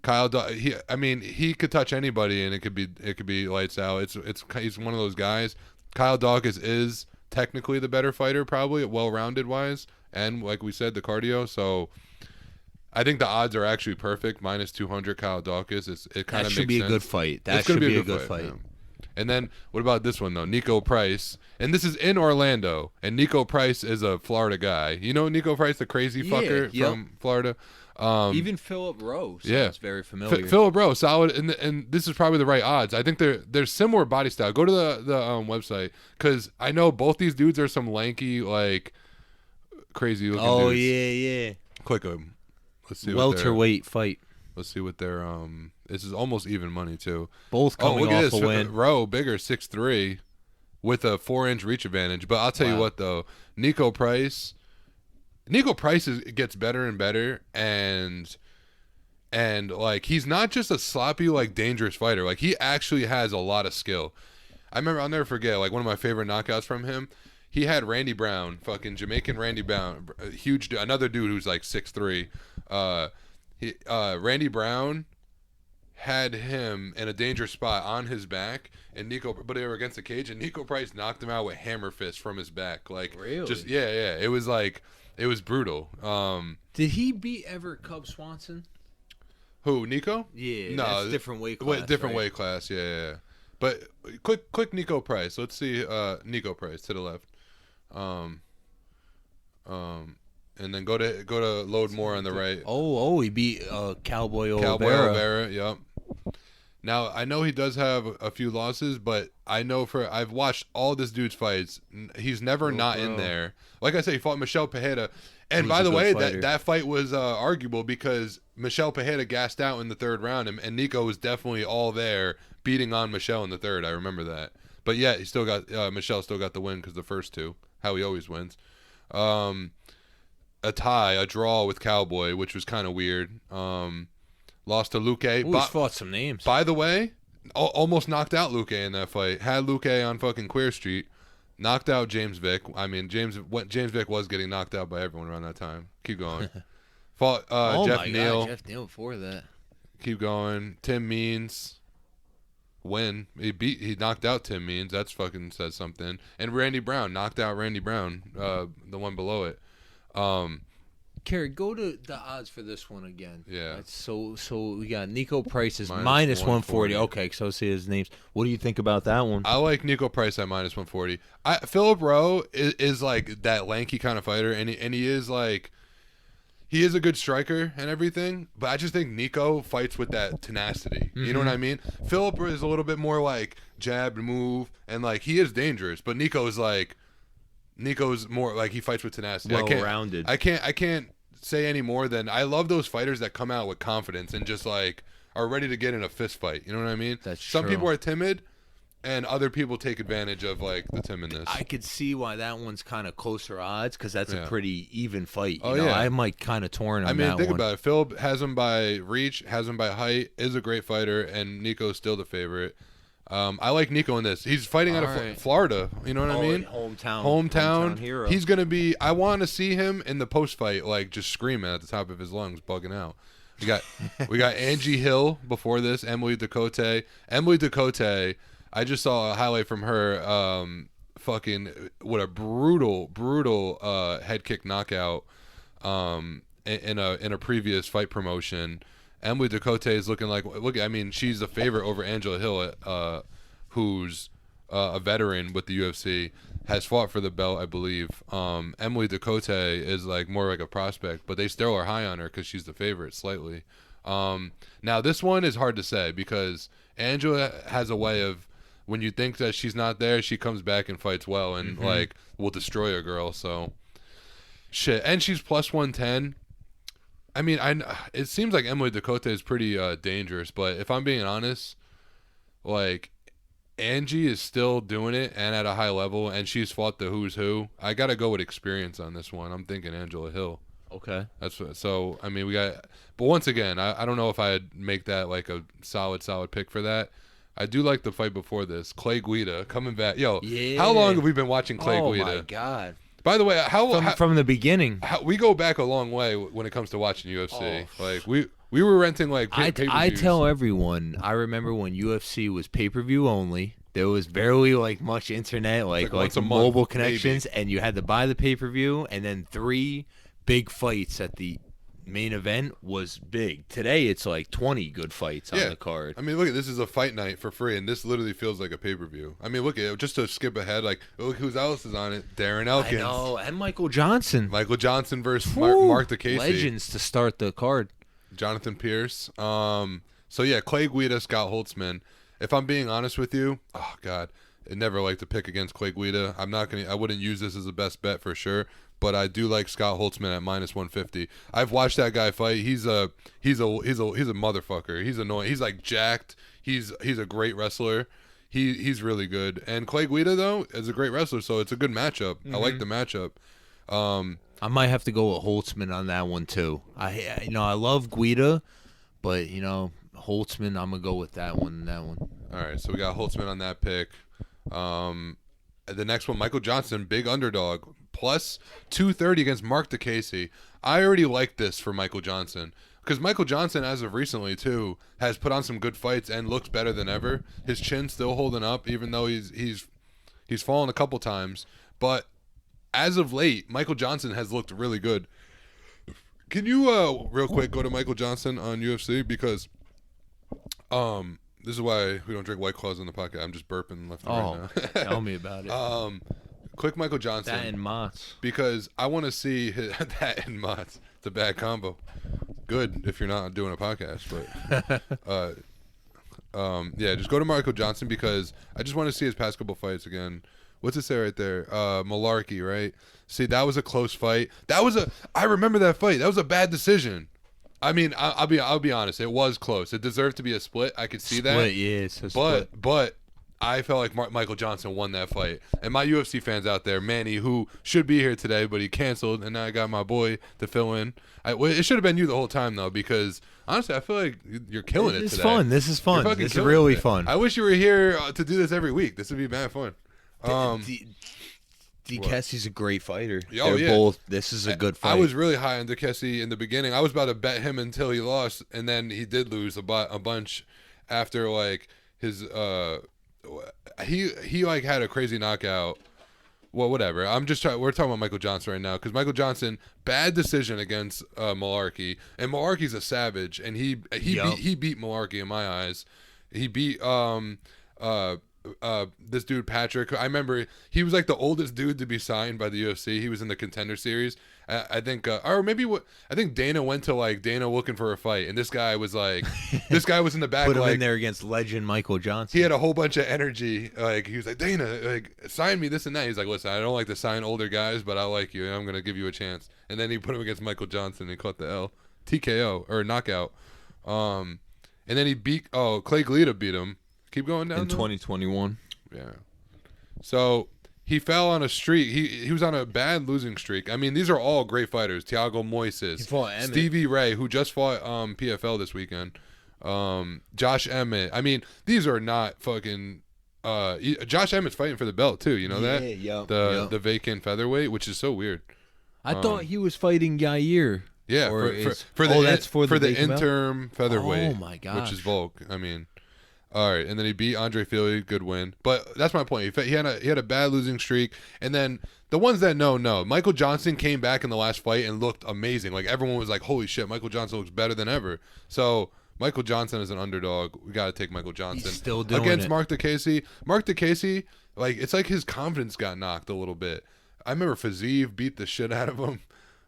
He could touch anybody and it could be lights out. He's one of those guys. Kyle Dawkins is technically the better fighter, probably well-rounded wise, and like we said, the cardio. So I think the odds are actually perfect. Minus 200 Kyle Dawkins. It kind of makes sense. That should be a good fight. That should be a good fight. Yeah. And then, what about this one, though? Nico Price. And this is in Orlando. And Nico Price is a Florida guy. You know Nico Price, the crazy fucker from Florida? Even Philip Rowe sounds very familiar. Philip Rowe, solid. And this is probably the right odds. I think they're similar body style. Go to the website. Because I know both these dudes are some lanky, like, crazy looking dudes. Oh, yeah. Click them. Let's see welterweight fight. Let's see what their this is almost even money too. Both coming off a win. Rowe bigger 6'3", with a 4-inch reach advantage. But I'll tell you what though, Nico Price gets better and better, and like he's not just a sloppy like dangerous fighter. Like he actually has a lot of skill. I'll never forget like one of my favorite knockouts from him. He had Randy Brown, fucking Jamaican Randy Brown, another dude who's like 6'3". Randy Brown had him in a dangerous spot on his back, and but they were against the cage, and Nico Price knocked him out with hammer fist from his back. Like, really? It was brutal. Did he beat ever Cub Swanson? Who, Nico? Yeah, no, that's different weight class. Different weight class, yeah. But click Nico Price. Let's see Nico Price to the left. And then go to load more on the right. Oh, he beat Cowboy Oliveira. Cowboy Oliveira, yep. Now, I know he does have a few losses, but I've watched all this dude's fights. He's never not in there. Like I said, he fought Michel Pereira. And by the way, that fight was arguable because Michel Pereira gassed out in the third round, and Nico was definitely all there beating on Michel in the third. I remember that. But yeah, Michel still got the win because the first two, how he always wins. A draw with Cowboy, which was kind of weird. Lost to Luque. He's fought some names. By the way, almost knocked out Luque in that fight. Had Luque on fucking Queer Street. Knocked out James Vick. I mean, James Vick was getting knocked out by everyone around that time. Keep going. Fought Jeff Neal. Jeff Neal before that. Keep going. Tim Means. Win. He knocked out Tim Means. That's fucking says something. And Randy Brown. Knocked out Randy Brown. The one below it. Kerry, go to the odds for this one again. Yeah. So we got Nico Price is minus 140. Okay, so see his names. What do you think about that one? I like Nico Price at minus 140. Philip Rowe is like that lanky kind of fighter, and he is like, he is a good striker and everything, but I just think Nico fights with that tenacity. You know what I mean? Philip is a little bit more like jab and move, and like he is dangerous, but Nico's more like he fights with tenacity. Well-rounded. I can't say any more than I love those fighters that come out with confidence and just like are ready to get in a fist fight. You know what I mean? That's Some true. people are timid, and other people take advantage of like the timidness. I could see why that one's kind of closer odds because that's a Yeah. pretty even fight. Oh, You know, yeah. I might kind of torn on that think one. about it. Philip has him by reach, has him by height, is a great fighter, and Nico's still the favorite. I like Nico in this. He's fighting out of Florida. You know what I mean? Hometown hero. He's gonna be. I want to see him in the post fight, like just screaming at the top of his lungs, bugging out. We got Angie Hill before this. Emily Ducote. I just saw a highlight from her. Fucking what a brutal head kick knockout. In a previous fight promotion. Emily Ducote is looking like I mean, she's a favorite over Angela Hill, who's a veteran with the UFC, has fought for the belt, I believe. Emily Ducote is like more like a prospect, but they still are high on her because she's the favorite slightly. Now this one is hard to say because Angela has a way of, when you think that she's not there, she comes back and fights well and like will destroy a girl. So shit, and she's plus 110. I mean, it seems like Emily Ducote is pretty dangerous, but if I'm being honest, like Angie is still doing it and at a high level, and she's fought the who's who. I gotta go with experience on this one. I'm thinking Angela Hill. Okay. So. I mean, we got, but once again, I don't know if I'd make that like a solid pick for that. I do like the fight before this. Clay Guida coming back. Yo, Yeah. How long have we been watching Clay Guida? Oh my God. By the way, From the beginning. we go back a long way when it comes to watching UFC. Like we were renting like pay-per-views. I tell everyone, I remember when UFC was pay-per-view only. There was barely like much internet, like once a month, mobile connections, and you had to buy the pay-per-view, and then 3 big fights at the main event was big. Today it's like 20 good fights on the card. I mean, look, this is a fight night for free, and this literally feels like a pay-per-view. I mean, look, just to skip ahead, like, look who else is on it. Darren Elkins. I know, and Michael Johnson. Michael Johnson versus Mark DeCasey. Legends to start the card. Jonathan Pierce. So yeah, Clay Guida, Scott Holtzman. If I'm being honest with you, oh God, I never like to pick against Clay Guida. I wouldn't use this as a best bet for sure. But I do like Scott Holtzman at minus 150. I've watched that guy fight. He's a motherfucker. He's annoying. He's like jacked. He's a great wrestler. He's really good. And Clay Guida though is a great wrestler, so it's a good matchup. I like the matchup. I might have to go with Holtzman on that one too. I love Guida, but Holtzman, I'm gonna go with that one. All right, so we got Holtzman on that pick. The next one, Michael Johnson, big underdog, plus 230 against Mark DeCasey. I already like this for Michael Johnson because Michael Johnson, as of recently too, has put on some good fights and looks better than ever. His chin's still holding up, even though he's fallen a couple times. But as of late, Michael Johnson has looked really good. Can you real quick go to Michael Johnson on UFC because this is why we don't drink White Claws on the podcast. I'm just burping left and right now. Tell me about it. Quick Michael Johnson. That and Mott's. Because I want to see that and Mott's. It's a bad combo. Good if you're not doing a podcast, but Yeah, just go to Michael Johnson because I just want to see his past couple fights again. What's it say right there? Malarkey, right? See, that was a close fight. I remember that fight. That was a bad decision. I mean, I'll be honest. It was close. It deserved to be a split. I could see that. Split, yeah. It's a split. But I felt like Michael Johnson won that fight. And my UFC fans out there, Manny, who should be here today, but he canceled, and now I got my boy to fill in. It should have been you the whole time, though, because honestly, I feel like you're killing it today. This is fun. This is fun. This is really fun. I wish you were here to do this every week. This would be mad fun. Duquesne's a great fighter. Oh, They're both. This is a good fight. I was really high on Duquesne in the beginning. I was about to bet him until he lost, and then he did lose a bunch after like his he like had a crazy knockout. Well, whatever. We're talking about Michael Johnson right now because Michael Johnson, bad decision against Malarkey, and Malarkey's a savage, and he beat Malarkey in my eyes. He beat this dude Patrick. I remember he was like the oldest dude to be signed by the UFC. He was in the Contender Series. I think Dana went to Dana looking for a fight, and this guy was like, this guy was in the back. Put him in there against legend Michael Johnson. He had a whole bunch of energy. Like he was like, Dana, like sign me this and that. He's like, listen, I don't like to sign older guys, but I like you, and I'm gonna give you a chance. And then he put him against Michael Johnson. And he caught the L, TKO or knockout. And then he beat Clay Guida beat him. Keep going down in 2021. Yeah. So he fell on a streak. He was on a bad losing streak. I mean, these are all great fighters. Thiago Moises, Stevie Ray, who just fought PFL this weekend. Josh Emmett. I mean, these are not fucking. Josh Emmett's fighting for the belt too. You know that? Yeah. The vacant featherweight, which is so weird. I thought he was fighting Yair. Yeah, for the interim featherweight. Oh my gosh. Which is Volk. I mean. All right, and then he beat Andre Fili, good win. But that's my point. He had a bad losing streak, and then the ones that know. Michael Johnson came back in the last fight and looked amazing. Like everyone was like, "Holy shit, Michael Johnson looks better than ever." So Michael Johnson is an underdog. We got to take Michael Johnson. He's still doing against it. Mark DeCasey. Mark DeCasey, like it's like his confidence got knocked a little bit. I remember Fiziev beat the shit out of him.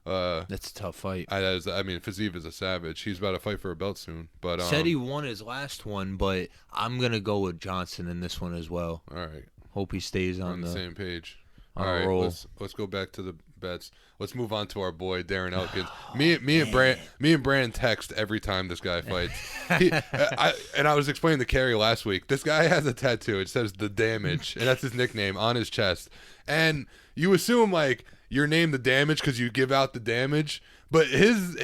That's a tough fight. I mean, Fiziev is a savage. He's about to fight for a belt soon. But said he won his last one, but I'm gonna go with Johnson in this one as well. All right. Hope he stays on the same page. All right, roll. Let's go back to the bets. Let's move on to our boy Darren Elkins. Me and Brand text every time this guy fights. I was explaining to Carrie last week. This guy has a tattoo. It says "The Damage," and that's his nickname on his chest. And you assume like you're named The Damage because you give out the damage. But his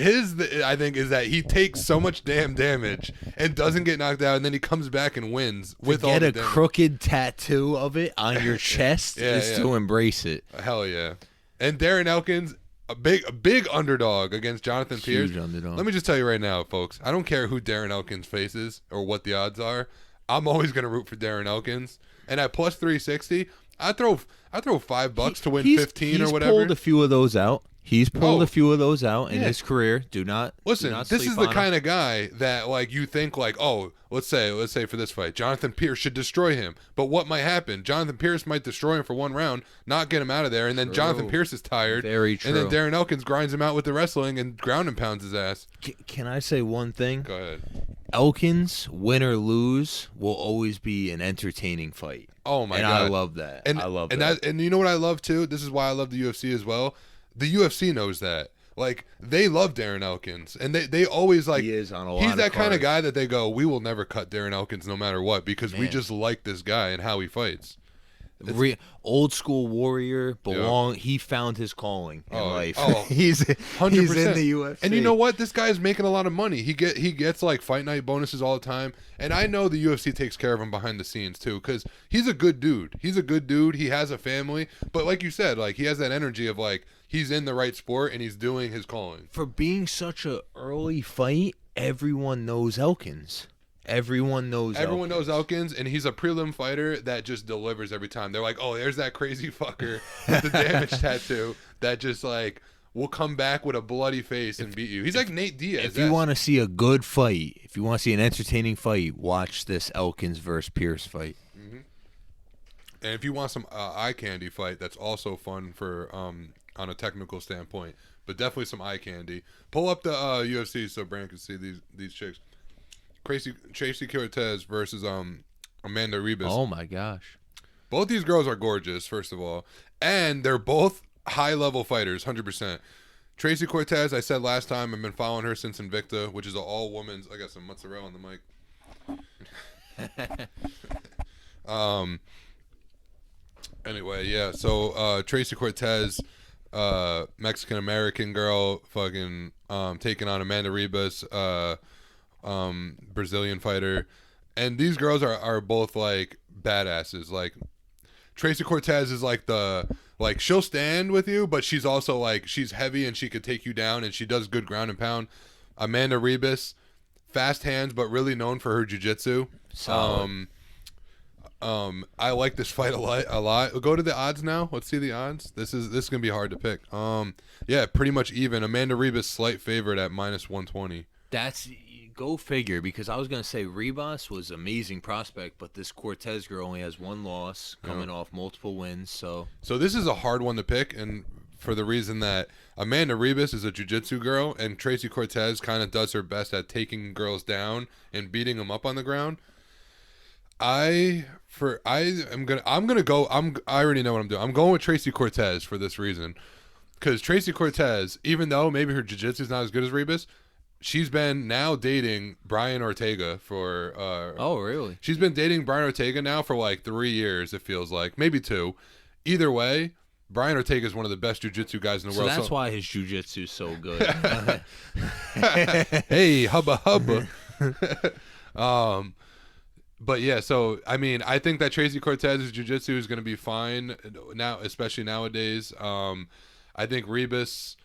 I think is that he takes so much damn damage and doesn't get knocked out, and then he comes back and wins with all the damage. Get a crooked tattoo of it on your chest to embrace it. Hell yeah! And Darren Elkins, a big underdog against Jonathan Pierce. Huge underdog. Let me just tell you right now, folks. I don't care who Darren Elkins faces or what the odds are. I'm always gonna root for Darren Elkins. And at plus 360, I throw $5 to win 15 or whatever. He's pulled a few of those out. He's pulled a few of those out in his career. Listen, this is the kind of guy that like you think like, oh, let's say for this fight, Jonathan Pierce should destroy him. But what might happen? Jonathan Pierce might destroy him for one round, not get him out of there, and then Jonathan Pierce is tired. Very true. And then Darren Elkins grinds him out with the wrestling and ground and pounds his ass. Can I say one thing? Go ahead. Elkins, win or lose, will always be an entertaining fight. Oh my god. And I love that. And, I love that. And you know what I love too? This is why I love the UFC as well. The UFC knows that. Like, they love Darren Elkins. And they always, like... He is on a lot He's of that kind of cards. guy that they go, we will never cut Darren Elkins no matter what because we just like this guy and how he fights. Old school warrior, he found his calling in life. Oh, he's 100%. He's in the UFC. And you know what? This guy's making a lot of money. He gets like fight night bonuses all the time. And I know the UFC takes care of him behind the scenes too because he's a good dude. He has a family. But like you said, like he has that energy of like he's in the right sport and he's doing his calling. For being such a early fight, everyone knows Elkins. Everyone knows Elkins, and he's a prelim fighter that just delivers every time. They're like, oh, there's that crazy fucker with the damage tattoo that just like will come back with a bloody face and beat you. He's like Nate Diaz. If you want to see a good fight, if you want to see an entertaining fight, watch this Elkins versus Pierce fight. Mm-hmm. And if you want some eye candy fight, that's also fun for on a technical standpoint, but definitely some eye candy. Pull up the UFC so Brandon can see these chicks. Tracy Cortez versus Amanda Ribas. Oh my gosh. Both these girls are gorgeous, first of all, and they're both high level fighters, 100%. Tracy Cortez, I said last time, I've been following her since Invicta, which is an all women's. I got some mozzarella on the mic. Anyway, yeah. So Tracy Cortez, Mexican American girl, fucking taking on Amanda Ribas, Brazilian fighter, and these girls are both like badasses. Like Tracy Cortez is like she'll stand with you, but she's also like she's heavy and she could take you down, and she does good ground and pound. Amanda Ribas, fast hands, but really known for her jiu-jitsu. I like this fight a lot. We'll go to the odds now. Let's see the odds. This is gonna be hard to pick. Yeah, pretty much even. Amanda Ribas slight favorite at -120. That's go figure, because I was gonna say Ribas was amazing prospect, but this Cortez girl only has one loss, coming off multiple wins. So this is a hard one to pick, and for the reason that Amanda Ribas is a jiu-jitsu girl, and Tracy Cortez kind of does her best at taking girls down and beating them up on the ground. I already know what I'm doing. I'm going with Tracy Cortez for this reason, because Tracy Cortez, even though maybe her jiu-jitsu is not as good as Ribas, she's been now dating Brian Ortega for. Oh, really? She's been dating Brian Ortega now for like 3 years. It feels like maybe 2. Either way, Brian Ortega is one of the best jiu-jitsu guys in the world. So that's why his jiu-jitsu is so good. Hey, hubba hubba. But yeah, so I mean, I think that Tracy Cortez's jiu-jitsu is going to be fine now, especially nowadays. I think Ribas.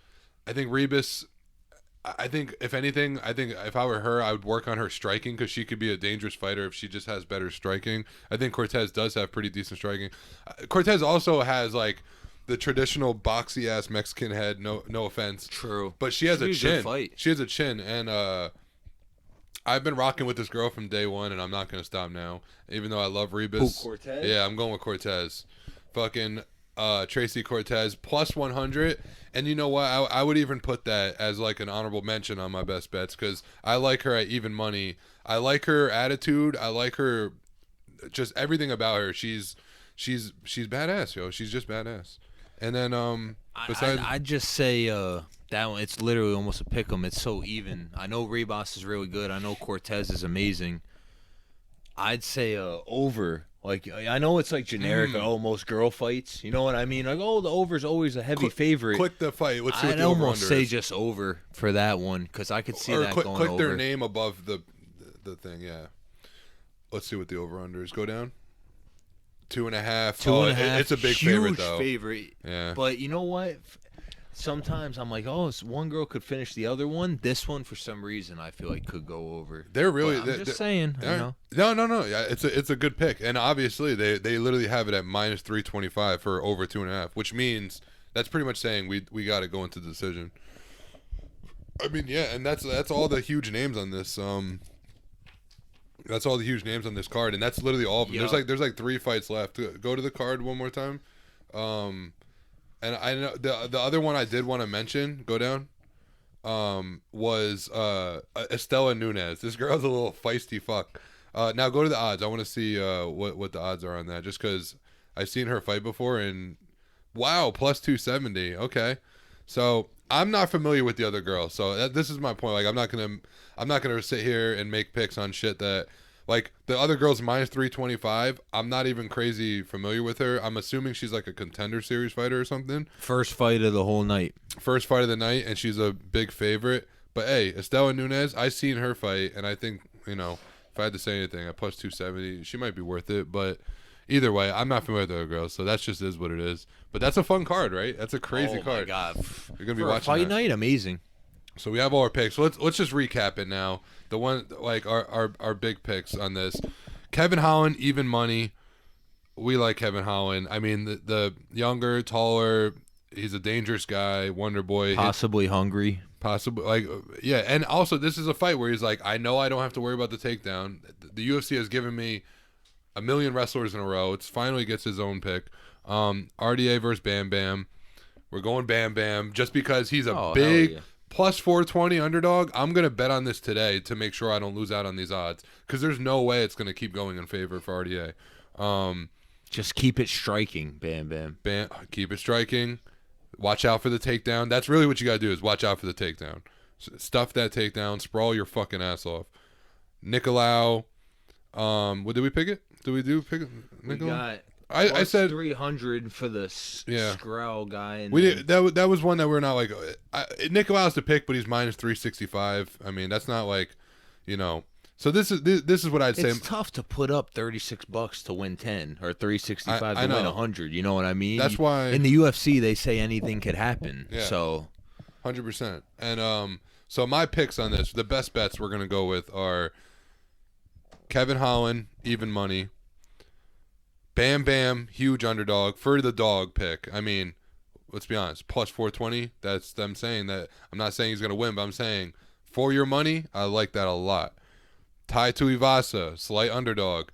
I think if anything, I think if I were her, I would work on her striking, because she could be a dangerous fighter if she just has better striking. I think Cortez does have pretty decent striking. Cortez also has like the traditional boxy ass Mexican head. No offense. True. But she has a chin. Fight. She has a chin, and I've been rocking with this girl from day one, and I'm not going to stop now. Even though I love Ribas. Who, Cortez? Yeah, I'm going with Cortez. Fucking Tracy Cortez +100. And you know what? I would even put that as like an honorable mention on my best bets, because I like her at even money. I like her attitude. I like her, just everything about her. She's badass, yo. She's just badass. And then besides, I'd just say that one, it's literally almost a pick 'em. It's so even. I know Ribas is really good. I know Cortez is amazing. I'd say over. Like, I know it's like generic, most girl fights. You know what I mean? Like, the over's always a heavy favorite. Click the fight. Let's see what I'd the over-under almost say is. just over for that one, because I could see that click, going click over. their name above the thing, yeah. Let's see what the over-under is. Go down. 2.5. 2.5. It's a big huge favorite, though. Favorite. Yeah. But you know what? Sometimes I'm like, one girl could finish the other one. This one, for some reason, I feel like could go over. They're really. But I'm just saying. You know? No. Yeah, it's a good pick, and obviously they literally have it at -325 for over 2.5, which means that's pretty much saying we got to go into the decision. I mean, yeah, and that's all the huge names on this. That's all the huge names on this card, and that's literally all of them. Yep. There's like 3 fights left. Go to the card one more time. And I know the other one I did want to mention, go down, was Estela Nunez. This girl's a little feisty fuck. Now go to the odds. I want to see what the odds are on that, just because I've seen her fight before, and wow, +270. Okay, so I'm not familiar with the other girl, so this is my point. Like, I'm not gonna sit here and make picks on shit that. Like, the other girl's -325. I'm not even crazy familiar with her. I'm assuming she's like a Contender Series fighter or something. First fight of the whole night. First fight of the night, and she's a big favorite. But hey, Estela Nunez, I seen her fight, and I think, if I had to say anything, at +270, she might be worth it. But either way, I'm not familiar with the other girls, so that just is what it is. But that's a fun card, right? That's a crazy card. Oh my god, you're gonna be for watching a fight that. night, amazing. So we have all our picks. So let's just recap it now. The one, like, our big picks on this. Kevin Holland, even money. We like Kevin Holland. I mean, the younger, taller, he's a dangerous guy, Wonder Boy. Possibly hungry. Possibly, like, yeah. And also, this is a fight where he's like, I know I don't have to worry about the takedown. The UFC has given me a million wrestlers in a row. It's finally gets his own pick. RDA versus Bam Bam. We're going Bam Bam just because he's a Plus 420 underdog. I'm going to bet on this today to make sure I don't lose out on these odds because there's no way it's going to keep going in favor for RDA. Just keep it striking. Bam, bam. Keep it striking. Watch out for the takedown. That's really what you got to do is watch out for the takedown. Stuff that takedown. Sprawl your fucking ass off. Nicolau. What did we pick it? Did we pick it? We got I said 300 for the Skrull guy. And we did, that was one that we're not like. Nicolau's the pick, but he's minus 365. I mean, that's not like, So this is what I'd say. It's tough to put up $36 to win 10 or 365 to win 100. You know what I mean? That's why in the UFC they say anything could happen. Yeah, so 100%. And so my picks on this, the best bets we're gonna go with are Kevin Holland, even money. Bam Bam, huge underdog for the dog pick. I mean, let's be honest, plus 420. That's them saying that. I'm not saying he's gonna win, but I'm saying for your money, I like that a lot. Tai Tuivasa, slight underdog.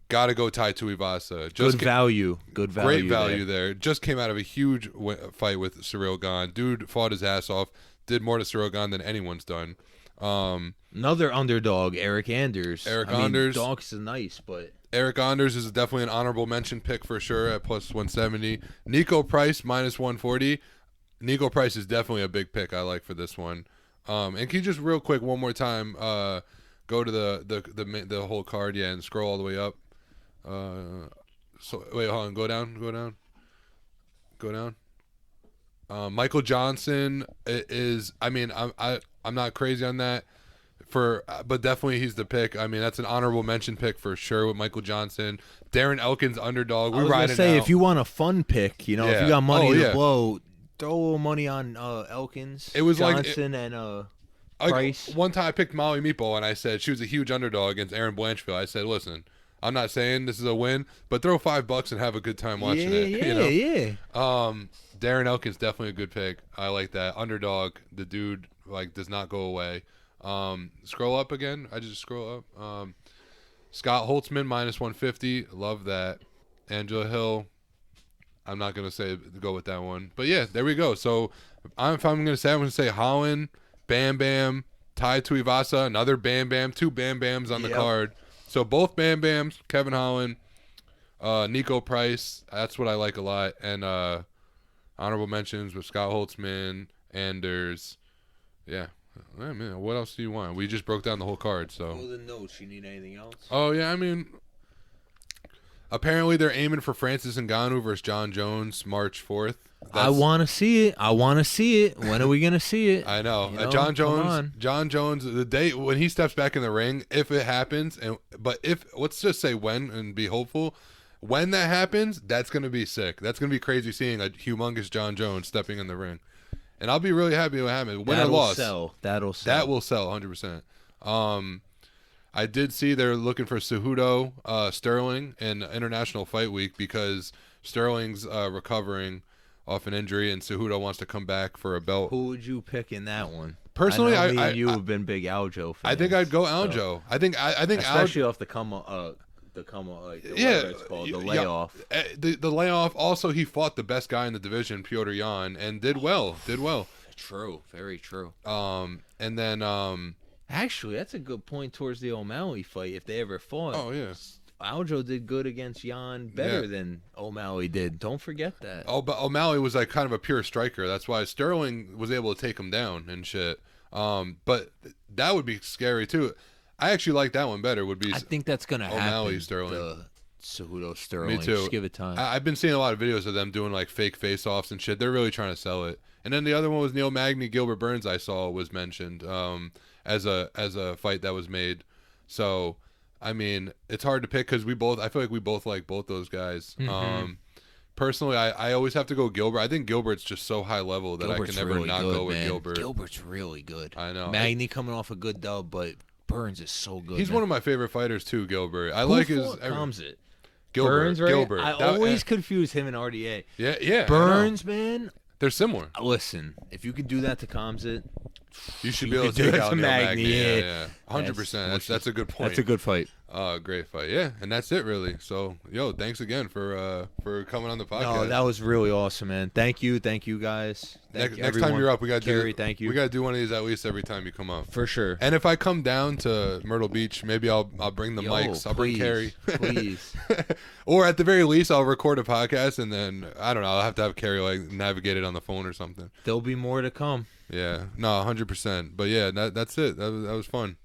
Gotta go Tai Tuivasa. Good value. Great value there. Just came out of a huge fight with Cyril Gane. Dude fought his ass off. Did more to Cyril Gane than anyone's done. Another underdog, Eric Anders. Anders. Dogs is nice, but Eric Anders is definitely an honorable mention pick for sure at plus 170. Nico Price minus 140. Nico Price is definitely a big pick I like for this one. And can you just real quick one more time go to the whole card, and scroll all the way up. So wait, hold on, go down. Michael Johnson is. I mean, I'm not crazy on that. But definitely he's the pick. I mean, that's an honorable mention pick for sure with Michael Johnson. Darren Elkins underdog. I was gonna say if you want a fun pick, if you got money to blow, throw a little money on Elkins. It was Johnson and Price. One time I picked Molly Meatball and I said she was a huge underdog against Aaron Blanchfield. I said, listen, I'm not saying this is a win, but throw $5 and have a good time watching it. Yeah. Darren Elkins definitely a good pick. I like that underdog. The dude does not go away. Scroll up again. I just scroll up. Scott Holtzman minus 150. Love that. Angela Hill. I'm not gonna go with that one, but yeah, there we go. So I'm gonna say Holland, Bam Bam, Tai Tuivasa, another Bam Bam, two Bam Bams on the card. So both Bam Bams, Kevin Holland, Nico Price. That's what I like a lot. And honorable mentions with Scott Holtzman, Anders. Yeah. I mean, what else do you want? We just broke down the whole card, so. Oh, the notes. You need anything else? Oh, yeah, I mean, apparently they're aiming for Francis Ngannou versus John Jones March 4th. I want to see it. When are we going to see it? I know. John Jones, the day when he steps back in the ring, if it happens, let's just say when and be hopeful. When that happens, that's going to be sick. That's going to be crazy seeing a humongous John Jones stepping in the ring. And I'll be really happy what happens. Win or loss. That'll sell. That will sell 100%. I did see they're looking for Cejudo Sterling in International Fight Week because Sterling's recovering off an injury and Cejudo wants to come back for a belt. Who would you pick in that one? Personally, I know you have been big Aljo fans. I think I'd go Aljo. So. I think especially off the layoff. The layoff. Also, he fought the best guy in the division, Piotr Jan, and did well. True, very true. And then actually, that's a good point towards the O'Malley fight if they ever fought. Oh yeah, Aljo did good against Jan, better than O'Malley did. Don't forget that. Oh, but O'Malley was kind of a pure striker. That's why Sterling was able to take him down and shit. But that would be scary too. I actually like that one better. I think that's gonna happen. O'Malley Sterling. Cejudo Sterling. Me too. Just give it time. I've been seeing a lot of videos of them doing fake face-offs and shit. They're really trying to sell it. And then the other one was Neil Magny, Gilbert Burns. I saw was mentioned as a fight that was made. So, I mean, it's hard to pick because I feel like we both like both those guys. Mm-hmm. Personally, I always have to go Gilbert. I think Gilbert's just so high level that I can never really not go with Gilbert. Gilbert's really good. I know. Magny coming off a good dub, but Burns is so good. He's one of my favorite fighters too, Gilbert. I like his. It? Gilbert, Burns, right? Gilbert. I always confuse him and RDA. Yeah. Burns, man. They're similar. Listen, if you could do that to Comsit, you should be able to take out Magny. Yeah. 100%. That's a good point. That's a good fight. Great fight. Yeah, and that's it really. So, yo, thanks again for coming on the podcast. No, that was really awesome, man. Thank you guys. Next time you're up, we got to Carrie, thank you. We got to do one of these at least every time you come up. For sure. And if I come down to Myrtle Beach, maybe I'll bring the mics. I'll bring Carrie. Please. Or at the very least, I'll record a podcast, and then I don't know. I'll have to have Carrie like navigate it on the phone or something. There'll be more to come. Yeah. No, 100%. But yeah, that's it. That was fun.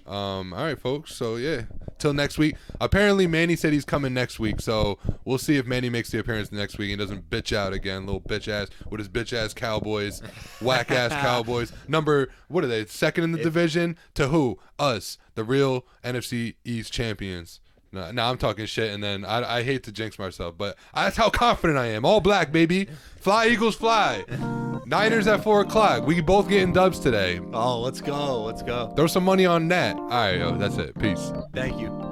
All right, folks. So yeah, till next week. Apparently, Manny said he's coming next week, so we'll see if Manny makes the appearance next week and doesn't bitch out again, little bitch ass with his bitch ass Cowboys, whack ass Cowboys. What are they? Second in the division to who? Us, the real NFC East champions. No, I'm talking shit, and then I hate to jinx myself, but that's how confident I am. All black, baby. Fly, Eagles, fly. Niners at 4 o'clock. We both getting dubs today. Oh, let's go. Throw some money on that. All right, yo, that's it. Peace. Thank you.